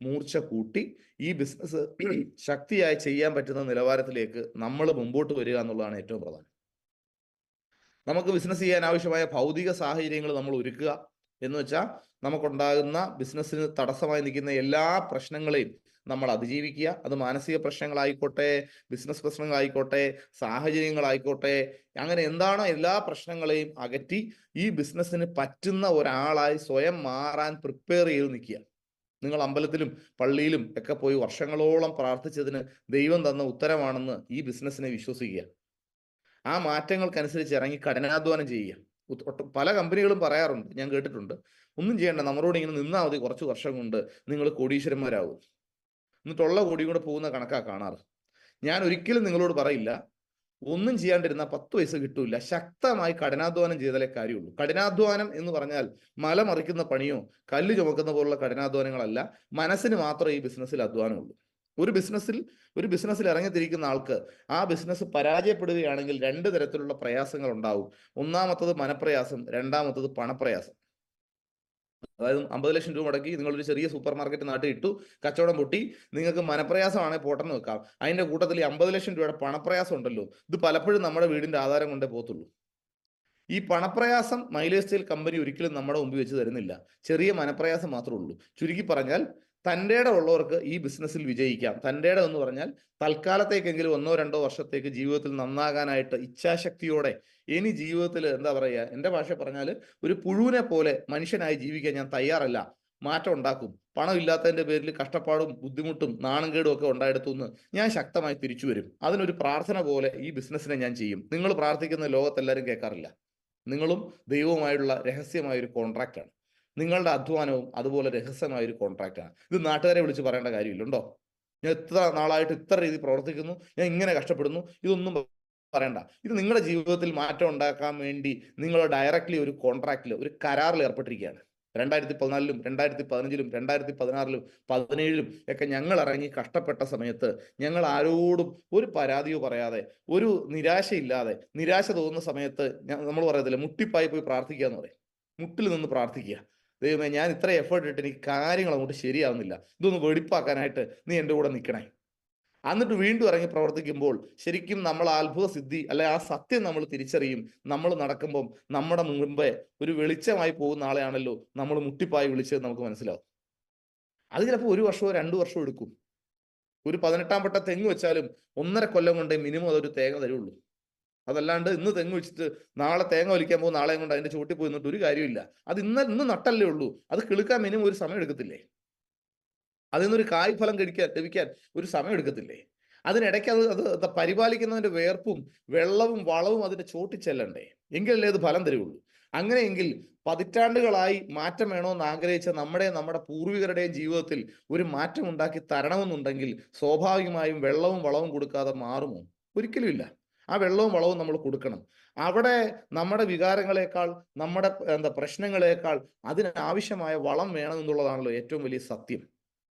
മൂർച്ച കൂട്ടി ഈ ബിസിനസ് ശക്തിയായി ചെയ്യാൻ പറ്റുന്ന നിലവാരത്തിലേക്ക് നമ്മൾ മുമ്പോട്ട് വരിക എന്നുള്ളതാണ് ഏറ്റവും പ്രധാനം. നമുക്ക് ബിസിനസ് ചെയ്യാൻ ആവശ്യമായ ഭൗതിക സാഹചര്യങ്ങൾ നമ്മൾ ഒരുക്കുക എന്ന് വെച്ചാൽ നമുക്കുണ്ടാകുന്ന ബിസിനസ്സിന് തടസ്സമായി നിൽക്കുന്ന എല്ലാ പ്രശ്നങ്ങളെയും നമ്മൾ അതിജീവിക്കുക. അത് മാനസിക പ്രശ്നങ്ങളായിക്കോട്ടെ, ബിസിനസ് പ്രശ്നങ്ങളായിക്കോട്ടെ, സാഹചര്യങ്ങളായിക്കോട്ടെ, അങ്ങനെ എന്താണോ എല്ലാ പ്രശ്നങ്ങളെയും അകറ്റി ഈ ബിസിനസ്സിന് പറ്റുന്ന ഒരാളായി സ്വയം മാറാൻ പ്രിപ്പയർ ചെയ്ത് നിൽക്കുക. നിങ്ങൾ അമ്പലത്തിലും പള്ളിയിലും ഒക്കെ പോയി വർഷങ്ങളോളം പ്രാർത്ഥിച്ചതിന് ദൈവം തന്ന ഉത്തരമാണെന്ന് ഈ ബിസിനസ്സിനെ വിശ്വസിക്കുക. ആ മാറ്റങ്ങൾക്കനുസരിച്ച് ഇറങ്ങി കഠിനാധ്വാനം ചെയ്യുക. പല കമ്പനികളും പറയാറുണ്ട്, ഞാൻ കേട്ടിട്ടുണ്ട്, ഒന്നും ചെയ്യേണ്ട, നമ്മളോട് ഇങ്ങനെ നിന്നാൽ മതി, കുറച്ച് വർഷം കൊണ്ട് നിങ്ങൾ കോടീശ്വരന്മാരാകും. എന്നിട്ടുള്ള കോടിയും കൂടെ പോകുന്ന കണക്കാ കാണാറ്. ഞാൻ ഒരിക്കലും നിങ്ങളോട് പറയില്ല ഒന്നും ചെയ്യാണ്ടിരുന്ന 10 പൈസ കിട്ടൂല. ശക്തമായി കഠിനാധ്വാനം ചെയ്താലേ കാര്യമുള്ളൂ. കഠിനാധ്വാനം എന്ന് പറഞ്ഞാൽ മല മറിക്കുന്ന പണിയോ കല്ല് ചുമക്കുന്ന പോലുള്ള കഠിനാധ്വാനങ്ങളല്ല. മനസ്സിന് മാത്രമേ ഈ ബിസിനസ്സിൽ അധ്വാനമുള്ളൂ. ഒരു ബിസിനസ്സിൽ ഇറങ്ങിത്തിരിക്കുന്ന ആൾക്ക് ആ ബിസിനസ് പരാജയപ്പെടുകയാണെങ്കിൽ 2 തരത്തിലുള്ള പ്രയാസങ്ങൾ ഉണ്ടാവും. ഒന്നാമത്തത് മനപ്രയാസം, രണ്ടാമത്തത് പണപ്രയാസം. അതായത് 50 ലക്ഷം രൂപ മുടക്കി നിങ്ങളൊരു ചെറിയ സൂപ്പർ മാർക്കറ്റ് നാട്ടിൽ ഇട്ടു, കച്ചവടം പൊട്ടി, നിങ്ങൾക്ക് മനപ്രയാസമാണെങ്കിൽ പോട്ടെന്ന് വെക്കാം. അതിന്റെ കൂട്ടത്തിൽ ഈ 50 ലക്ഷം രൂപയുടെ പണപ്രയാസം ഉണ്ടല്ലോ, ഇത് പലപ്പോഴും നമ്മുടെ വീടിന്റെ ആധാരം കൊണ്ടേ പോകത്തുള്ളൂ. ഈ പണപ്രയാസം മൈലേജ് സ്റ്റൈൽ കമ്പനി ഒരിക്കലും നമ്മുടെ മുമ്പിൽ വെച്ച് തരുന്നില്ല. ചെറിയ മനപ്രയാസം മാത്രമേ ഉള്ളൂ. ചുരുക്കി പറഞ്ഞാൽ തൻ്റെ ഉള്ളവർക്ക് ഈ ബിസിനസ്സിൽ വിജയിക്കാം. തൻ്റെ എന്ന് പറഞ്ഞാൽ തൽക്കാലത്തേക്കെങ്കിലും 1-2 വർഷത്തേക്ക് ജീവിതത്തിൽ നന്നാകാനായിട്ട് ഇച്ഛാശക്തിയോടെ ഇനി ജീവിതത്തിൽ എന്താ പറയുക, എൻ്റെ ഭാഷ പറഞ്ഞാൽ ഒരു പുഴുവിനെ പോലെ മനുഷ്യനായി ജീവിക്കാൻ ഞാൻ തയ്യാറല്ല, മാറ്റം ഉണ്ടാക്കും, പണം ഇല്ലാത്തതിൻ്റെ പേരിൽ കഷ്ടപ്പാടും ബുദ്ധിമുട്ടും നാണംകേടും ഒക്കെ ഉണ്ടായെടുത്തു എന്ന് ഞാൻ ശക്തമായി തിരിച്ചു വരും. അതിനൊരു പ്രാർത്ഥന പോലെ ഈ ബിസിനസ്സിനെ ഞാൻ ചെയ്യും. നിങ്ങൾ പ്രാർത്ഥിക്കുന്ന ലോകത്തെല്ലാവരും കേൾക്കാറില്ല. നിങ്ങളും ദൈവവുമായുള്ള രഹസ്യമായ ഒരു കോൺട്രാക്റ്റാണ്. നിങ്ങളുടെ അധ്വാനവും അതുപോലെ രഹസ്യമായ ഒരു കോൺട്രാക്റ്റാണ്. ഇത് നാട്ടുകാരെ വിളിച്ച് പറയേണ്ട കാര്യമില്ലുണ്ടോ? ഞാൻ ഇത്ര നാളായിട്ട് ഇത്ര രീതി പ്രവർത്തിക്കുന്നു, ഞാൻ ഇങ്ങനെ കഷ്ടപ്പെടുന്നു, ഇതൊന്നും പറയണ്ട. ഇത് നിങ്ങളുടെ ജീവിതത്തിൽ മാറ്റം ഉണ്ടാക്കാൻ വേണ്ടി നിങ്ങൾ ഡയറക്റ്റ്ലി ഒരു കോൺട്രാക്റ്റിൽ, ഒരു കരാറിൽ ഏർപ്പെട്ടിരിക്കുകയാണ്. 2014-ലും 2015-ലും 2016-ലും 2017-ലും ഒക്കെ ഞങ്ങൾ ഇറങ്ങി കഷ്ടപ്പെട്ട സമയത്ത് ഞങ്ങൾ ആരോടും ഒരു പരാതിയോ പറയാതെ, ഒരു നിരാശയില്ലാതെ, നിരാശ തോന്നുന്ന സമയത്ത് നമ്മൾ പറയത്തില്ല, മുട്ടിപ്പായി പോയി പ്രാർത്ഥിക്കുക എന്ന് പറയും. മുട്ടിൽ നിന്ന് പ്രാർത്ഥിക്കുക, ദൈവമേ ഞാൻ ഇത്ര എഫേർട്ട് ഇട്ട് എനിക്ക് കാര്യങ്ങൾ അങ്ങോട്ട് ശരിയാവുന്നില്ല, ഇതൊന്ന് വെടിപ്പാക്കാനായിട്ട് നീ എൻ്റെ കൂടെ നിൽക്കണേ. എന്നിട്ട് വീണ്ടും ഇറങ്ങി പ്രവർത്തിക്കുമ്പോൾ ശരിക്കും നമ്മൾ അത്ഭുത സിദ്ധി അല്ലെ ആ സത്യം നമ്മൾ തിരിച്ചറിയും. നമ്മൾ നടക്കുമ്പം നമ്മുടെ മുമ്പേ ഒരു വെളിച്ചമായി പോകുന്ന ആളെയാണല്ലോ നമ്മൾ മുട്ടിപ്പായി വിളിച്ചത് നമുക്ക് മനസ്സിലാവും. അത് ചിലപ്പോൾ 1 വർഷമോ 2 വർഷമോ എടുക്കും. ഒരു 18-ാം പട്ട തെങ്ങ് വെച്ചാലും 1.5 കൊല്ലം കൊണ്ടേ മിനിമം അതൊരു തേങ്ങ തരുള്ളൂ. അതല്ലാണ്ട് ഇന്ന് തെങ്ങ് വെച്ചിട്ട് നാളെ തേങ്ങ വലിക്കാൻ പോകുന്ന നാളെയും കൊണ്ട് അതിന്റെ ചോട്ടിൽ പോയി നിന്നിട്ട് ഒരു കാര്യമില്ല. അത് ഇന്ന് നട്ടല്ലേ ഉള്ളൂ, അത് കിളുക്കാൻ മിനിമം ഒരു സമയം എടുക്കത്തില്ലേ? അതിൽ നിന്നൊരു കായ് ഫലം ലഭിക്കാൻ ഒരു സമയം എടുക്കത്തില്ലേ? അതിനിടയ്ക്ക് അത് പരിപാലിക്കുന്നതിന്റെ വേർപ്പും വെള്ളവും വളവും അതിന്റെ ചോട്ടിൽ ചെല്ലണ്ടേ? എങ്കിലല്ലേ അത് ഫലം തരുള്ളൂ. അങ്ങനെയെങ്കിൽ പതിറ്റാണ്ടുകളായി മാറ്റം വേണമെന്ന് ആഗ്രഹിച്ച നമ്മുടെ പൂർവികരുടെയും ജീവിതത്തിൽ ഒരു മാറ്റം ഉണ്ടാക്കി തരണമെന്നുണ്ടെങ്കിൽ സ്വാഭാവികമായും വെള്ളവും വളവും കൊടുക്കാതെ മാറുമോ? ഒരിക്കലും ഇല്ല. ആ വെള്ളവും വളവും നമ്മൾ കൊടുക്കണം. അവിടെ നമ്മുടെ വികാരങ്ങളെക്കാൾ, നമ്മുടെ പ്രശ്നങ്ങളെക്കാൾ അതിനാവശ്യമായ വളം വേണമെന്നുള്ളതാണല്ലോ ഏറ്റവും വലിയ സത്യം.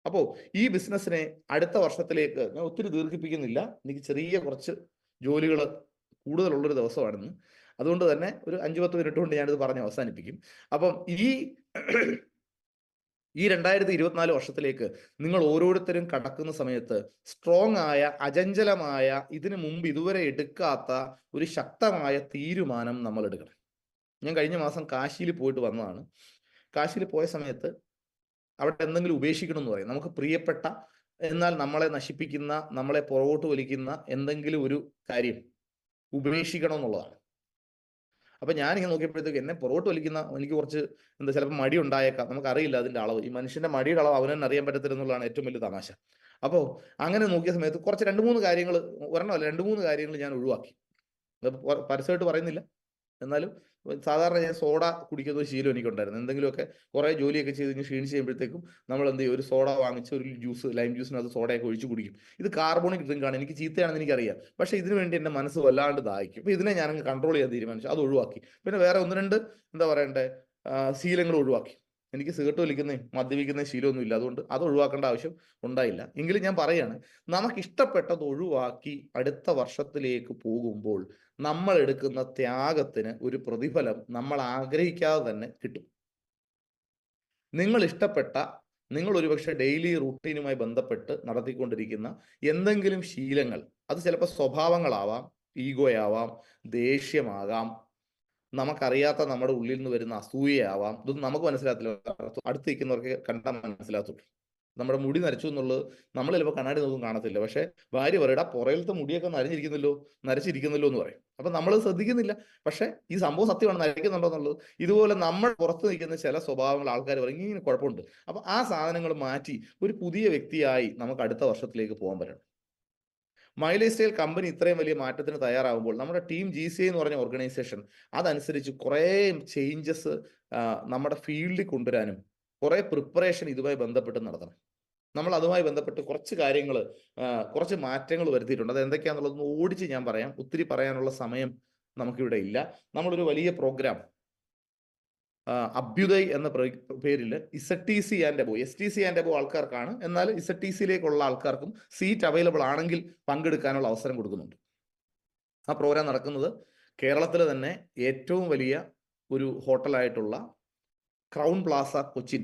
അപ്പോൾ ഈ ബിസിനസ്സിനെ അടുത്ത വർഷത്തിലേക്ക് ഞാൻ ഒത്തിരി ദീർഘിപ്പിക്കുന്നില്ല. എനിക്ക് ചെറിയ കുറച്ച് ജോലികൾ കൂടുതലുള്ളൊരു ദിവസമാണെന്ന്. അതുകൊണ്ട് തന്നെ ഒരു 5-10 മിനിറ്റ് കൊണ്ട് ഞാനിത് പറഞ്ഞ് അവസാനിപ്പിക്കും. അപ്പം ഈ 2024 വർഷത്തിലേക്ക് നിങ്ങൾ ഓരോരുത്തരും കടക്കുന്ന സമയത്ത് സ്ട്രോങ് ആയ, അചഞ്ചലമായ, ഇതിനു മുമ്പ് ഇതുവരെ എടുക്കാത്ത ഒരു ശക്തമായ തീരുമാനം നമ്മൾ എടുക്കണം. ഞാൻ കഴിഞ്ഞ മാസം കാശിയിൽ പോയിട്ട് വന്നതാണ്. കാശിയിൽ പോയ സമയത്ത് അവിടെ എന്തെങ്കിലും ഉപേക്ഷിക്കണം എന്ന് പറയും. നമുക്ക് പ്രിയപ്പെട്ട എന്നാൽ നമ്മളെ നശിപ്പിക്കുന്ന, നമ്മളെ പുറകോട്ട് വലിക്കുന്ന എന്തെങ്കിലും ഒരു കാര്യം ഉപേക്ഷിക്കണം എന്നുള്ളതാണ്. അപ്പൊ ഞാനിങ്ങനെ നോക്കിയപ്പോഴത്തേക്ക് എന്നെ പുറകോട്ട് വലിക്കുന്ന എനിക്ക് കുറച്ച് ചിലപ്പോൾ മടി ഉണ്ടായേക്കാം, നമുക്കറിയില്ല അതിന്റെ അളവ്. ഈ മനുഷ്യന്റെ മടിയുടെ അളവ് അവന് തന്നെ അറിയാൻ പറ്റത്തില്ല എന്നുള്ളതാണ് ഏറ്റവും വലിയ തമാശ. അപ്പോൾ അങ്ങനെ നോക്കിയ സമയത്ത് കുറച്ച് 2-3 കാര്യങ്ങൾ, ഒരെണ്ണമല്ല 2-3 കാര്യങ്ങൾ ഞാൻ ഒഴിവാക്കി. പരസ്യമായിട്ട് പറയുന്നില്ല, എന്നാലും സാധാരണ ഞാൻ സോഡ കുടിക്കുന്ന ഒരു ശീലം എനിക്കുണ്ടായിരുന്നു. എന്തെങ്കിലുമൊക്കെ കുറേ ജോലിയൊക്കെ ചെയ്ത് ക്ഷീണിച്ച് ചെയ്യുമ്പോഴത്തേക്കും നമ്മൾ എന്ത് ചെയ്യും, ഒരു സോഡ വാങ്ങിച്ച് ഒരു ജ്യൂസ്, ലൈം ജ്യൂസിനകത്ത് സോഡയൊക്കെ ഒഴിച്ച് കുടിക്കും. ഇത് കാർബോണിക് ഡ്രിങ്ക് ആണ്, എനിക്ക് ചീത്തയാണെന്ന് എനിക്കറിയാം, പക്ഷേ ഇതിനു വേണ്ടി എൻ്റെ മനസ്സ് വല്ലാണ്ട് ദാഹിക്കും. അപ്പോൾ ഇതിനെ ഞാനങ്ങ് കൺട്രോൾ ചെയ്യാൻ തീരുമാനിച്ചു, അത് ഒഴിവാക്കി. പിന്നെ വേറെ 1-2 എന്താ പറയണ്ടേ ശീലങ്ങൾ ഒഴിവാക്കി. എനിക്ക് സിഗരറ്റ് വലിക്കുന്നതും മദ്യപിക്കുന്ന ശീലമൊന്നും ഇല്ല, അതുകൊണ്ട് അത് ഒഴിവാക്കേണ്ട ആവശ്യം ഉണ്ടായില്ല. എങ്കിലും ഞാൻ പറയാണ്, നമുക്കിഷ്ടപ്പെട്ടത് ഒഴിവാക്കി അടുത്ത വർഷത്തിലേക്ക് പോകുമ്പോൾ നമ്മൾ എടുക്കുന്ന ത്യാഗത്തിന് ഒരു പ്രതിഫലം നമ്മൾ ആഗ്രഹിക്കാതെ തന്നെ കിട്ടും. നിങ്ങൾ ഇഷ്ടപ്പെട്ട, നിങ്ങൾ ഒരുപക്ഷെ ഡെയിലി റൂട്ടീനുമായി ബന്ധപ്പെട്ട് നടത്തിക്കൊണ്ടിരിക്കുന്ന എന്തെങ്കിലും ശീലങ്ങൾ, അത് ചിലപ്പോൾ സ്വഭാവങ്ങളാവാം, ഈഗോയാവാം, ദേഷ്യമാകാം, നമുക്കറിയാത്ത നമ്മുടെ ഉള്ളിൽ നിന്ന് വരുന്ന അസൂയയാവാം. ഇതൊന്നും നമുക്ക് മനസ്സിലാകത്തില്ല, അടുത്ത് നിൽക്കുന്നവർക്ക് കണ്ടാൽ മനസ്സിലാകത്തുള്ളൂ. നമ്മുടെ മുടി നരച്ചു എന്നുള്ളത് നമ്മൾ ചിലപ്പോൾ കണ്ണാടി നോക്കും കാണത്തില്ല, പക്ഷെ ഭാര്യ പറയടാ പുറയിലത്തെ മുടിയൊക്കെ നരച്ചിരിക്കുന്നല്ലോ എന്ന് പറയും. അപ്പൊ നമ്മൾ ശ്രദ്ധിക്കുന്നില്ല, പക്ഷെ ഈ സംഭവം സത്യമാണ്, നരയ്ക്കുന്നുണ്ടോ എന്നുള്ളത്. ഇതുപോലെ നമ്മൾ പുറത്ത് നിൽക്കുന്ന ചില സ്വഭാവങ്ങൾ ആൾക്കാർ പറയും ഇങ്ങനെ കുഴപ്പമുണ്ട്. അപ്പൊ ആ സാധനങ്ങൾ മാറ്റി ഒരു പുതിയ വ്യക്തിയായി നമുക്ക് അടുത്ത വർഷത്തിലേക്ക് പോകാൻ പറ്റണം. മൈലേജ് സ്റ്റൈൽ കമ്പനി ഇത്രയും വലിയ മാറ്റത്തിന് തയ്യാറാകുമ്പോൾ നമ്മുടെ ടീം GCI എന്ന് പറഞ്ഞ ഓർഗനൈസേഷൻ അതനുസരിച്ച് കുറേ ചേഞ്ചസ് നമ്മുടെ ഫീൽഡിൽ കൊണ്ടുവരാനും കുറെ പ്രിപ്പറേഷൻ ഇതുമായി ബന്ധപ്പെട്ട് നടത്തണം. നമ്മൾ അതുമായി ബന്ധപ്പെട്ട് കുറച്ച് കാര്യങ്ങൾ, കുറച്ച് മാറ്റങ്ങൾ വരുത്തിയിട്ടുണ്ട്. അത് എന്തൊക്കെയാണെന്നുള്ളതൊന്ന് ഓടിച്ച് ഞാൻ പറയാം. ഒത്തിരി പറയാനുള്ള സമയം നമുക്കിവിടെ ഇല്ല. നമ്മളൊരു വലിയ പ്രോഗ്രാം അഭ്യുദയ് എന്ന പേരിൽ ZTC and above, STC and above ആൾക്കാർക്കാണ്, എന്നാൽ ZTCയിലേക്കുള്ള ആൾക്കാർക്കും സീറ്റ് അവൈലബിൾ ആണെങ്കിൽ പങ്കെടുക്കാനുള്ള അവസരം കൊടുക്കുന്നുണ്ട്. ആ പ്രോഗ്രാം നടക്കുന്നത് കേരളത്തിൽ തന്നെ ഏറ്റവും വലിയ ഒരു ഹോട്ടലായിട്ടുള്ള ക്രൗൺ പ്ലാസ കൊച്ചിൻ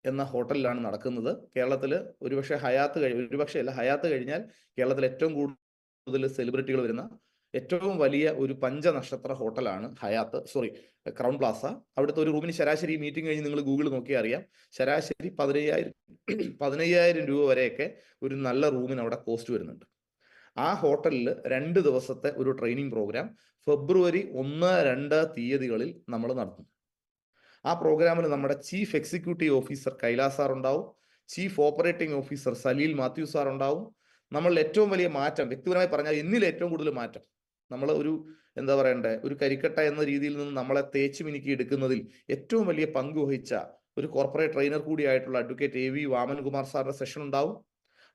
എന്ന ഹോട്ടലിലാണ് നടക്കുന്നത്. കേരളത്തിൽ ഒരുപക്ഷെ ഹയാത്ത് കഴിഞ്ഞാൽ കേരളത്തിൽ ഏറ്റവും കൂടുതൽ സെലിബ്രിറ്റികൾ വരുന്ന ഏറ്റവും വലിയ ഒരു പഞ്ചനക്ഷത്ര ഹോട്ടലാണ് ക്രൗൺ പ്ലാസ. അവിടുത്തെ ഒരു റൂമിന് ശരാശരി മീറ്റിംഗ് കഴിഞ്ഞ് നിങ്ങൾ ഗൂഗിൾ നോക്കിയാൽ അറിയാം, ശരാശരി 15,000 രൂപ വരെയൊക്കെ ഒരു നല്ല റൂമിന് അവിടെ കോസ്റ്റ് വരുന്നുണ്ട്. ആ ഹോട്ടലിൽ 2 ദിവസത്തെ ഒരു ട്രെയിനിങ് പ്രോഗ്രാം ഫെബ്രുവരി 1, 2 തീയതികളിൽ നമ്മൾ നടത്തും. ആ പ്രോഗ്രാമിൽ നമ്മുടെ chief executive officer Kailas sir ഉണ്ടാവും, chief operating officer Saleel Mathew sir ഉണ്ടാവും. നമ്മളിൽ ഏറ്റവും വലിയ മാറ്റം, വ്യക്തിപരമായി പറഞ്ഞാൽ എന്നിൽ ഏറ്റവും കൂടുതൽ മാറ്റം, നമ്മൾ ഒരു കരിക്കട്ട എന്ന രീതിയിൽ നിന്ന് നമ്മളെ തേച്ച് മിനുക്കി എടുക്കുന്നതിൽ ഏറ്റവും വലിയ പങ്ക് വഹിച്ച ഒരു കോർപ്പറേറ്റ് ട്രെയിനർ കൂടിയായിട്ടുള്ള അഡ്വക്കേറ്റ് AV വാമൻകുമാർ സാറിന്റെ സെഷൻ ഉണ്ടാവും.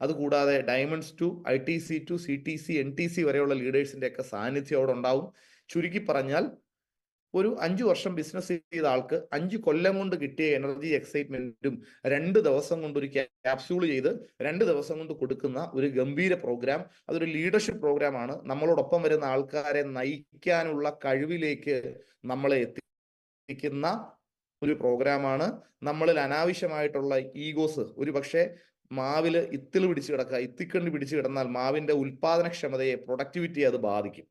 അതുകൂടാതെ ഡയമണ്ട്സ് 2, ITC 2, CTC, NTC വരെയുള്ള ലീഡേഴ്സിന്റെ ഒക്കെ സാന്നിധ്യം അവിടെ ഉണ്ടാവും. ചുരുക്കി പറഞ്ഞാൽ ഒരു 5 വർഷം ബിസിനസ് ചെയ്ത ആൾക്ക് 5 കൊല്ലം കൊണ്ട് കിട്ടിയ എനർജി എക്സൈറ്റ്മെന്റും 2 ദിവസം കൊണ്ട് ഒരു ക്യാപ്സ്യൂൾ ചെയ്ത് 2 ദിവസം കൊണ്ട് കൊടുക്കുന്ന ഒരു ഗംഭീര പ്രോഗ്രാം. അതൊരു ലീഡർഷിപ്പ് പ്രോഗ്രാം ആണ്. നമ്മളോടൊപ്പം വരുന്ന ആൾക്കാരെ നയിക്കാനുള്ള കഴിവിലേക്ക് നമ്മളെ എത്തിക്കുന്ന ഒരു പ്രോഗ്രാമാണ്. നമ്മളിൽ അനാവശ്യമായിട്ടുള്ള ഈഗോസ്, ഒരു പക്ഷേ മാവില് ഇത്തിക്കണ്ടി പിടിച്ചു കിടന്നാൽ മാവിന്റെ ഉൽപാദനക്ഷമതയെ, പ്രൊഡക്ടിവിറ്റിയെ അത് ബാധിക്കും.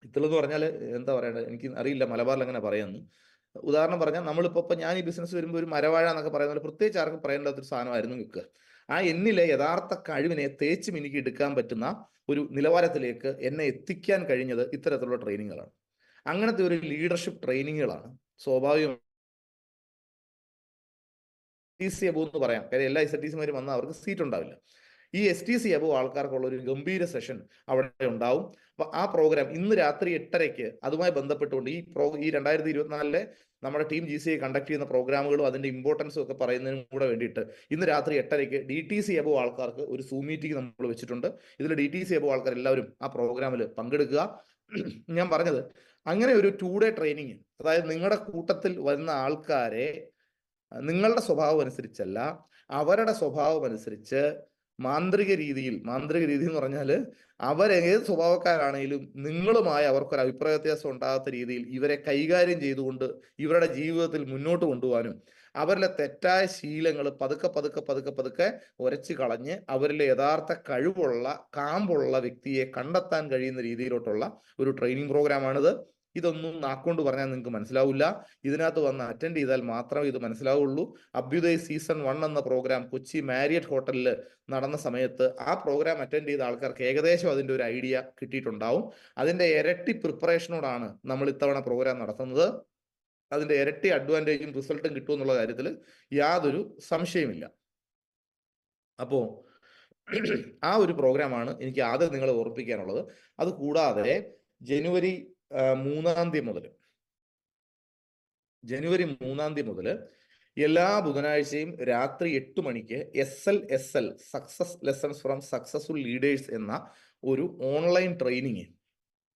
ഇത്തിളെന്ന് പറഞ്ഞാൽ എന്താ പറയണ്ടത്, എനിക്ക് അറിയില്ല മലബാറിൽ അങ്ങനെ പറയുന്നു. ഉദാഹരണം പറഞ്ഞാൽ നമ്മളിപ്പോൾ ഞാൻ ഈ ബിസിനസ് വരുമ്പോൾ ഒരു മരവാഴ എന്നൊക്കെ പറയുന്ന പോലെ പ്രത്യേകിച്ച് ആർക്കും പറയേണ്ടാത്തൊരു സാധനമായിരുന്നു നിൽക്കുക. ആ എന്നിലെ യഥാർത്ഥ കഴിവിനെ തേച്ച് മിനുക്കി എടുക്കാൻ പറ്റുന്ന ഒരു നിലവാരത്തിലേക്ക് എന്നെ എത്തിക്കാൻ കഴിഞ്ഞത് ഇത്തരത്തിലുള്ള ട്രെയിനിങ്ങുകളാണ്. അങ്ങനത്തെ ഒരു ലീഡർഷിപ്പ് ട്രെയിനിങ്ങുകളാണ് സ്വാഭാവികം STC അബോ എന്ന് പറയാം. കാര്യം എല്ലാ STCമാരും വന്നാൽ അവർക്ക് സീറ്റ് ഉണ്ടാവില്ല. ഈ STC അബോ ആൾക്കാർക്കുള്ള ഒരു ഗംഭീര സെഷൻ അവിടെ ഉണ്ടാവും. അപ്പൊ ആ പ്രോഗ്രാം ഇന്ന് രാത്രി 8:30 അതുമായി ബന്ധപ്പെട്ടുകൊണ്ട് ഈ 2024 നമ്മുടെ ടീം GCI കണ്ടക്ട് ചെയ്യുന്ന പ്രോഗ്രാമുകളും അതിന്റെ ഇമ്പോർട്ടൻസും ഒക്കെ പറയുന്നതിനും കൂടെ വേണ്ടിയിട്ട് ഇന്ന് രാത്രി 8:30 DTC അബോ ആൾക്കാർക്ക് ഒരു സൂം മീറ്റിംഗ് നമ്മൾ വെച്ചിട്ടുണ്ട്. ഇതിൽ DTC അബോ ആൾക്കാർ എല്ലാവരും ആ പ്രോഗ്രാമിൽ പങ്കെടുക്കുക. ഞാൻ പറഞ്ഞത് അങ്ങനെ ഒരു 2 ഡേ ട്രെയിനിങ്, അതായത് നിങ്ങളുടെ കൂട്ടത്തിൽ വരുന്ന ആൾക്കാരെ നിങ്ങളുടെ സ്വഭാവം അനുസരിച്ചല്ല, അവരുടെ സ്വഭാവം അനുസരിച്ച് മാന്ത്രിക രീതി എന്ന് പറഞ്ഞാൽ അവരേത് സ്വഭാവക്കാരാണെങ്കിലും നിങ്ങളുമായി അവർക്കൊരു അഭിപ്രായ വ്യത്യാസം ഉണ്ടാകാത്ത രീതിയിൽ ഇവരെ കൈകാര്യം ചെയ്തുകൊണ്ട് ഇവരുടെ ജീവിതത്തിൽ മുന്നോട്ട് കൊണ്ടുപോകാനും അവരിലെ തെറ്റായ ശീലങ്ങൾ പതുക്കെ ഉരച്ചു കളഞ്ഞ് അവരിലെ യഥാർത്ഥ കഴിവുള്ള കാമ്പുള്ള വ്യക്തിയെ കണ്ടെത്താൻ കഴിയുന്ന രീതിയിലോട്ടുള്ള ഒരു ട്രെയിനിങ് പ്രോഗ്രാമാണിത്. ഇതൊന്നും നാക്കൊണ്ട് പറഞ്ഞാൽ നിങ്ങൾക്ക് മനസ്സിലാവില്ല. ഇതിനകത്ത് വന്ന് അറ്റൻഡ് ചെയ്താൽ മാത്രമേ ഇത് മനസ്സിലാവുള്ളൂ. അഭ്യുദയ് സീസൺ 1 എന്ന പ്രോഗ്രാം കൊച്ചി മാരിയറ്റ് ഹോട്ടലിൽ നടന്ന സമയത്ത് ആ പ്രോഗ്രാം അറ്റൻഡ് ചെയ്ത ആൾക്കാർക്ക് ഏകദേശം അതിൻ്റെ ഒരു ഐഡിയ കിട്ടിയിട്ടുണ്ടാവും. അതിൻ്റെ ഇരട്ടി പ്രിപ്പറേഷനോടാണ് നമ്മൾ ഇത്തവണ പ്രോഗ്രാം നടത്തുന്നത്. അതിൻ്റെ ഇരട്ടി അഡ്വാൻറ്റേജും റിസൾട്ടും കിട്ടുമെന്നുള്ള കാര്യത്തിൽ യാതൊരു സംശയമില്ല. അപ്പോൾ ആ ഒരു പ്രോഗ്രാമാണ് എനിക്ക് ആദ്യം നിങ്ങളെ ഓർപ്പിക്കാനുള്ളത്. അത് കൂടാതെ ജനുവരി 3 തീയതി മുതൽ എല്ലാ ബുധനാഴ്ചയും രാത്രി 8 മണിക്ക് SLSL success lessons from successful leaders എന്ന ഒരു ഓൺലൈൻ ട്രെയിനിങ്,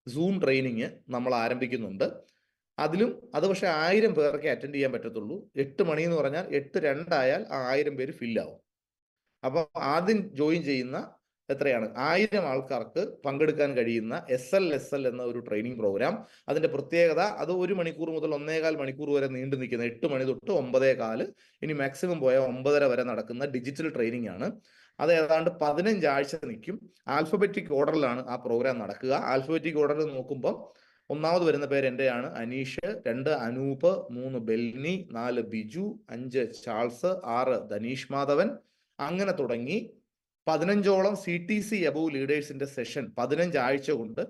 സൂം ട്രെയിനിങ് നമ്മൾ ആരംഭിക്കുന്നുണ്ട്. അത് പക്ഷേ 1000 പേർക്ക് അറ്റൻഡ് ചെയ്യാൻ പറ്റത്തുള്ളൂ. 8 മണി എന്ന് പറഞ്ഞാൽ 8:02 ആയാൽ 1000 പേര് ഫില്ലാവും. അപ്പൊ ആദ്യം ജോയിൻ ചെയ്യുന്ന എത്രയാണ് 1000 ആൾക്കാർക്ക് പങ്കെടുക്കാൻ കഴിയുന്ന SLSL എന്ന ഒരു ട്രെയിനിങ് പ്രോഗ്രാം. അതിന്റെ പ്രത്യേകത, അത് 1 മണിക്കൂർ മുതൽ 1.25 മണിക്കൂർ വരെ നീണ്ടു നിൽക്കുന്ന 8 മണി തൊട്ട് 9:15 ഇനി മാക്സിമം പോയ 9:30 വരെ നടക്കുന്ന ഡിജിറ്റൽ ട്രെയിനിങ് ആണ്. അത് ഏതാണ്ട് 15 ആഴ്ച നിൽക്കും. ആൽഫബറ്റിക് ഓർഡറിലാണ് ആ പ്രോഗ്രാം നടക്കുക. ആൽഫബറ്റിക് ഓർഡറിൽ നോക്കുമ്പോൾ ഒന്നാമത് വരുന്ന പേര് എന്റെയാണ്, അനീഷ്. 2 അനൂപ്, 3 ബെൽനി, 4 ബിജു, 5 ചാൾസ്, 6 ധനീഷ് മാധവൻ, അങ്ങനെ തുടങ്ങി 15ഓളം CTC അബോവ് ലീഡേഴ്സിന്റെ സെഷൻ 15 ആഴ്ച കൊണ്ട്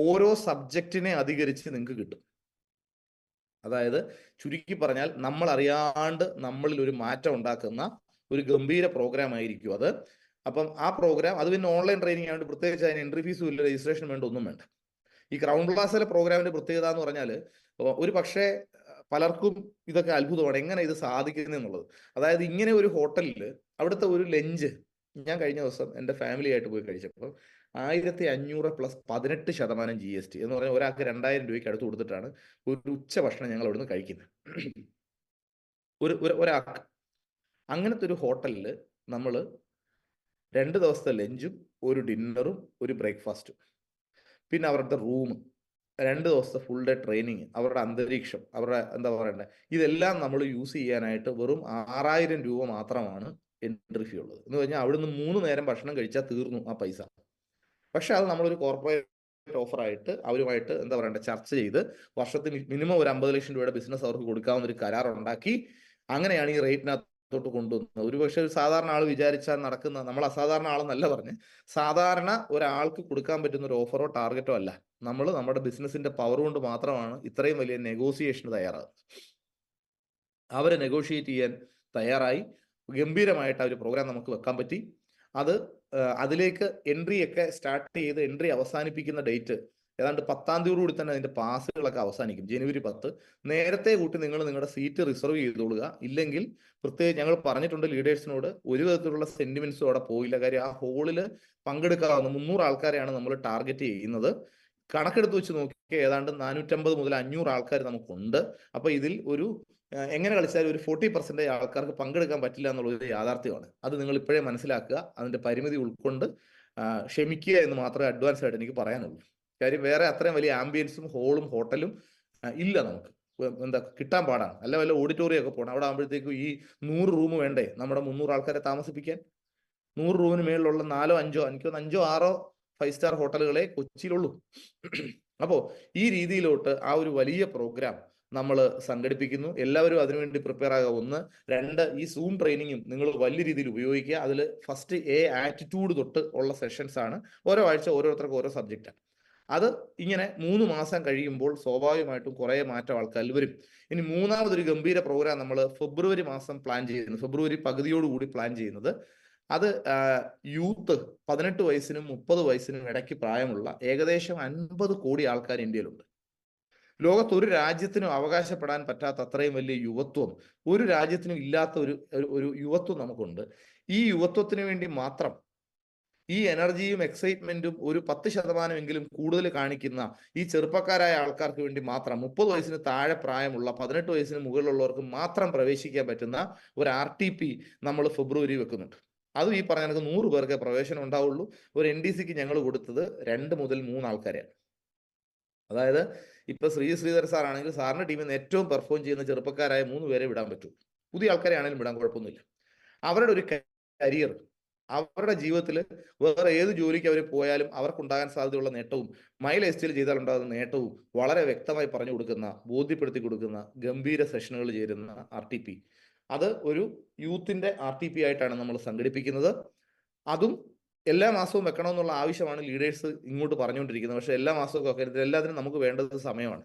ഓരോ സബ്ജക്റ്റിനെ അധികരിച്ച് നിങ്ങൾക്ക് കിട്ടും. അതായത് ചുരുക്കി പറഞ്ഞാൽ നമ്മൾ അറിയാണ്ട് നമ്മളിൽ ഒരു മാറ്റം ഉണ്ടാക്കുന്ന ഒരു ഗംഭീര പ്രോഗ്രാം ആയിരിക്കും അത്. അപ്പം ആ പ്രോഗ്രാം അത് പിന്നെ ഓൺലൈൻ ട്രെയിനിങ് ആയതുകൊണ്ട് പ്രത്യേകിച്ച് അതിന് എൻട്രി ഫീസും ഇല്ല, രജിസ്ട്രേഷൻ വേണ്ട, ഒന്നും വേണ്ട. ഈ ക്രൗൺ പ്ലാസയിലെ പ്രോഗ്രാമിന്റെ പ്രത്യേകത എന്ന് പറഞ്ഞാൽ ഒരു പക്ഷേ പലർക്കും ഇതൊക്കെ അത്ഭുതമാണ്, എങ്ങനെ ഇത് സാധിക്കുന്നത് എന്നുള്ളത്. അതായത് ഇങ്ങനെ ഒരു ഹോട്ടലിൽ അവിടുത്തെ ഒരു ലഞ്ച് ഞാൻ കഴിഞ്ഞ ദിവസം എൻ്റെ ഫാമിലി ആയിട്ട് പോയി കഴിച്ചപ്പോൾ 1500 പ്ലസ് 18% GST എന്ന് പറഞ്ഞാൽ ഒരാൾക്ക് 2000 രൂപയ്ക്ക് അടുത്ത് കൊടുത്തിട്ടാണ് ഒരു ഉച്ച ഭക്ഷണം ഞങ്ങൾ അവിടുന്ന് കഴിക്കുന്നത്. ഒരാൾക്ക് അങ്ങനത്തെ ഒരു ഹോട്ടലിൽ നമ്മൾ 2 ദിവസത്തെ ലഞ്ചും ഒരു ഡിന്നറും ഒരു ബ്രേക്ക്ഫാസ്റ്റും പിന്നെ അവരുടെ റൂം 2 ദിവസത്തെ ഫുൾ ഡേ ട്രെയിനിങ്, അവരുടെ അന്തരീക്ഷം, അവരുടെ എന്താ പറയണ്ടേ, ഇതെല്ലാം നമ്മൾ യൂസ് ചെയ്യാനായിട്ട് വെറും 6000 രൂപ മാത്രമാണ് എൻട്രി ഫീ ഉള്ളത്. എന്ന് പറഞ്ഞാൽ അവിടുന്ന് 3 നേരം ഭക്ഷണം കഴിച്ചാൽ തീർന്നു ആ പൈസ. പക്ഷെ അത് നമ്മളൊരു കോർപ്പറേറ്റ് ഓഫറായിട്ട് അവരുമായിട്ട് എന്താ പറയണ്ടേ ചർച്ച ചെയ്ത് വർഷത്തിന് മിനിമം ഒരു 50 ലക്ഷം രൂപയുടെ ബിസിനസ് അവർക്ക് കൊടുക്കാവുന്ന ഒരു കരാർ ഉണ്ടാക്കി അങ്ങനെയാണ് ഈ റേറ്റിനകത്തോട്ട് കൊണ്ടുവന്നത്. ഒരുപക്ഷെ ഒരു സാധാരണ ആൾ വിചാരിച്ചാൽ നടക്കുന്ന, നമ്മൾ അസാധാരണ ആളെന്നല്ല പറഞ്ഞ്, സാധാരണ ഒരാൾക്ക് കൊടുക്കാൻ പറ്റുന്ന ഒരു ഓഫറോ ടാർഗറ്റോ അല്ല. നമ്മൾ നമ്മുടെ ബിസിനസിന്റെ പവർ കൊണ്ട് മാത്രമാണ് ഇത്രയും വലിയ നെഗോസിയേഷന് തയ്യാറാകുന്നത്. അവരെ നെഗോഷിയേറ്റ് ചെയ്യാൻ തയ്യാറായി. ഗംഭീരമായിട്ട് ആ ഒരു പ്രോഗ്രാം നമുക്ക് വെക്കാൻ പറ്റി. അത് അതിലേക്ക് എൻട്രി ഒക്കെ സ്റ്റാർട്ട് ചെയ്ത് എൻട്രി അവസാനിപ്പിക്കുന്ന ഡേറ്റ് ഏതാണ്ട് 10-ാം തീയതിയോടുകൂടി തന്നെ അതിന്റെ പാസുകളൊക്കെ അവസാനിക്കും. ജനുവരി 10. നേരത്തെ കൂട്ടി നിങ്ങൾ നിങ്ങളുടെ സീറ്റ് റിസർവ് ചെയ്തോളുക. ഇല്ലെങ്കിൽ പ്രത്യേകിച്ച് ഞങ്ങൾ പറഞ്ഞിട്ടുണ്ട് ലീഡേഴ്സിനോട്, ഒരു വിധത്തിലുള്ള സെന്റിമെന്റ്സും അവിടെ പോയില്ല. കാര്യം ആ ഹോളിൽ പങ്കെടുക്കാവുന്ന 300 ആൾക്കാരെയാണ് നമ്മൾ ടാർഗറ്റ് ചെയ്യുന്നത്. കണക്കെടുത്ത് വെച്ച് നോക്കിയാൽ ഏതാണ്ട് 450 മുതൽ 500 ആൾക്കാർ നമുക്കുണ്ട്. അപ്പൊ ഇതിൽ ഒരു എങ്ങനെ കളിച്ചാലും ഒരു 40% ആൾക്കാർക്ക് പങ്കെടുക്കാൻ പറ്റില്ല എന്നുള്ളൊരു യാഥാർത്ഥ്യമാണ്. അത് നിങ്ങൾ ഇപ്പോഴേ മനസ്സിലാക്കുക. അതിന്റെ പരിമിതി ഉൾക്കൊണ്ട് ക്ഷമിക്കുക എന്ന് മാത്രമേ അഡ്വാൻസ് ആയിട്ട് എനിക്ക് പറയാനുള്ളൂ. കാര്യം വേറെ അത്രയും വലിയ ആംബിയൻസും ഹോളും ഹോട്ടലും ഇല്ല നമുക്ക്. എന്താ കിട്ടാൻ പാടാണ്. അല്ല വല്ല ഓഡിറ്റോറിയം ഒക്കെ പോകണം. അവിടെ ആകുമ്പോഴത്തേക്കും ഈ 100 റൂം വേണ്ടേ നമ്മുടെ 300 ആൾക്കാരെ താമസിപ്പിക്കാൻ. 100 റൂമിന് മേളിലുള്ള 4-5 എനിക്ക് 5-6 5 സ്റ്റാർ ഹോട്ടലുകളെ കൊച്ചിയിലുള്ളൂ. അപ്പോൾ ഈ രീതിയിലോട്ട് ആ ഒരു വലിയ പ്രോഗ്രാം നമ്മൾ സംഘടിപ്പിക്കുന്നു. എല്ലാവരും അതിനുവേണ്ടി പ്രിപ്പയർ ആകുക. 1. 2, ഈ സൂം ട്രെയിനിങ്ങും നിങ്ങൾ വലിയ രീതിയിൽ ഉപയോഗിക്കുക. അതിൽ ഫസ്റ്റ് ആറ്റിറ്റ്യൂഡ് തൊട്ട് ഉള്ള സെഷൻസ് ആണ്. ഓരോ ആഴ്ച ഓരോരുത്തർക്കും ഓരോ സബ്ജക്റ്റാണ്. അത് ഇങ്ങനെ 3 മാസം കഴിയുമ്പോൾ സ്വാഭാവികമായിട്ടും കുറേ മാറ്റം ആൾക്കാരിൽ വരും. ഇനി മൂന്നാമതൊരു ഗംഭീര പ്രോഗ്രാം നമ്മൾ ഫെബ്രുവരി മാസം പ്ലാൻ ചെയ്യുന്നു. ഫെബ്രുവരി പകുതിയോടുകൂടി പ്ലാൻ ചെയ്യുന്നത്, അത് യൂത്ത് 18 വയസ്സിനും 30 വയസ്സിനും ഇടയ്ക്ക് പ്രായമുള്ള ഏകദേശം 50 കോടി ആൾക്കാർ ഇന്ത്യയിലുണ്ട്. ലോകത്ത് ഒരു രാജ്യത്തിനും അവകാശപ്പെടാൻ പറ്റാത്ത അത്രയും വലിയ യുവത്വം ഒരു രാജ്യത്തിനും ഇല്ലാത്ത ഒരു യുവത്വം നമുക്കുണ്ട്. ഈ യുവത്വത്തിന് വേണ്ടി മാത്രം ഈ എനർജിയും എക്സൈറ്റ്മെന്റും ഒരു 10% കൂടുതൽ കാണിക്കുന്ന ഈ ചെറുപ്പക്കാരായ ആൾക്കാർക്ക് വേണ്ടി മാത്രം, 30 വയസ്സിന് താഴെ പ്രായമുള്ള 18 വയസ്സിന് മുകളിലുള്ളവർക്ക് മാത്രം പ്രവേശിക്കാൻ പറ്റുന്ന ഒരു RTP നമ്മൾ ഫെബ്രുവരി വെക്കുന്നുണ്ട്. അതും ഈ പറഞ്ഞ 100 പേർക്ക് പ്രവേശനം ഉണ്ടാവുള്ളൂ. ഒരു NDCക്ക് ഞങ്ങൾ കൊടുത്തത് 2 മുതൽ 3 ആൾക്കാരെയാണ്. അതായത് ഇപ്പൊ ശ്രീധർ സാർ ആണെങ്കിൽ സാറിന്റെ ടീമിൽ നിന്ന് ഏറ്റവും പെർഫോം ചെയ്യുന്ന ചെറുപ്പക്കാരായ 3 പേരെ വിടാൻ പറ്റൂ. പുതിയ ആൾക്കാരെ ആണെങ്കിലും വിടാൻ കുഴപ്പമൊന്നുമില്ല. അവരുടെ ഒരു കരിയർ, അവരുടെ ജീവിതത്തിൽ വേറെ ഏത് ജോലിക്ക് അവർ പോയാലും അവർക്കുണ്ടാകാൻ സാധ്യതയുള്ള നേട്ടവും മൈൽ എസ്റ്റേൽ ചെയ്താൽ ഉണ്ടാകുന്ന നേട്ടവും വളരെ വ്യക്തമായി പറഞ്ഞു കൊടുക്കുന്ന, ബോധ്യപ്പെടുത്തി കൊടുക്കുന്ന ഗംഭീര സെഷനുകൾ ചേരുന്ന RTP. അത് ഒരു യൂത്തിന്റെ RTP ആയിട്ടാണ് നമ്മൾ സംഘടിപ്പിക്കുന്നത്. അതും എല്ലാ മാസവും വെക്കണമെന്നുള്ള ആവശ്യമാണ് ലീഡേഴ്സ് ഇങ്ങോട്ട് പറഞ്ഞുകൊണ്ടിരിക്കുന്നത്. പക്ഷെ എല്ലാ മാസവും വെക്കരുത്. എല്ലാത്തിനും നമുക്ക് വേണ്ടത് സമയമാണ്.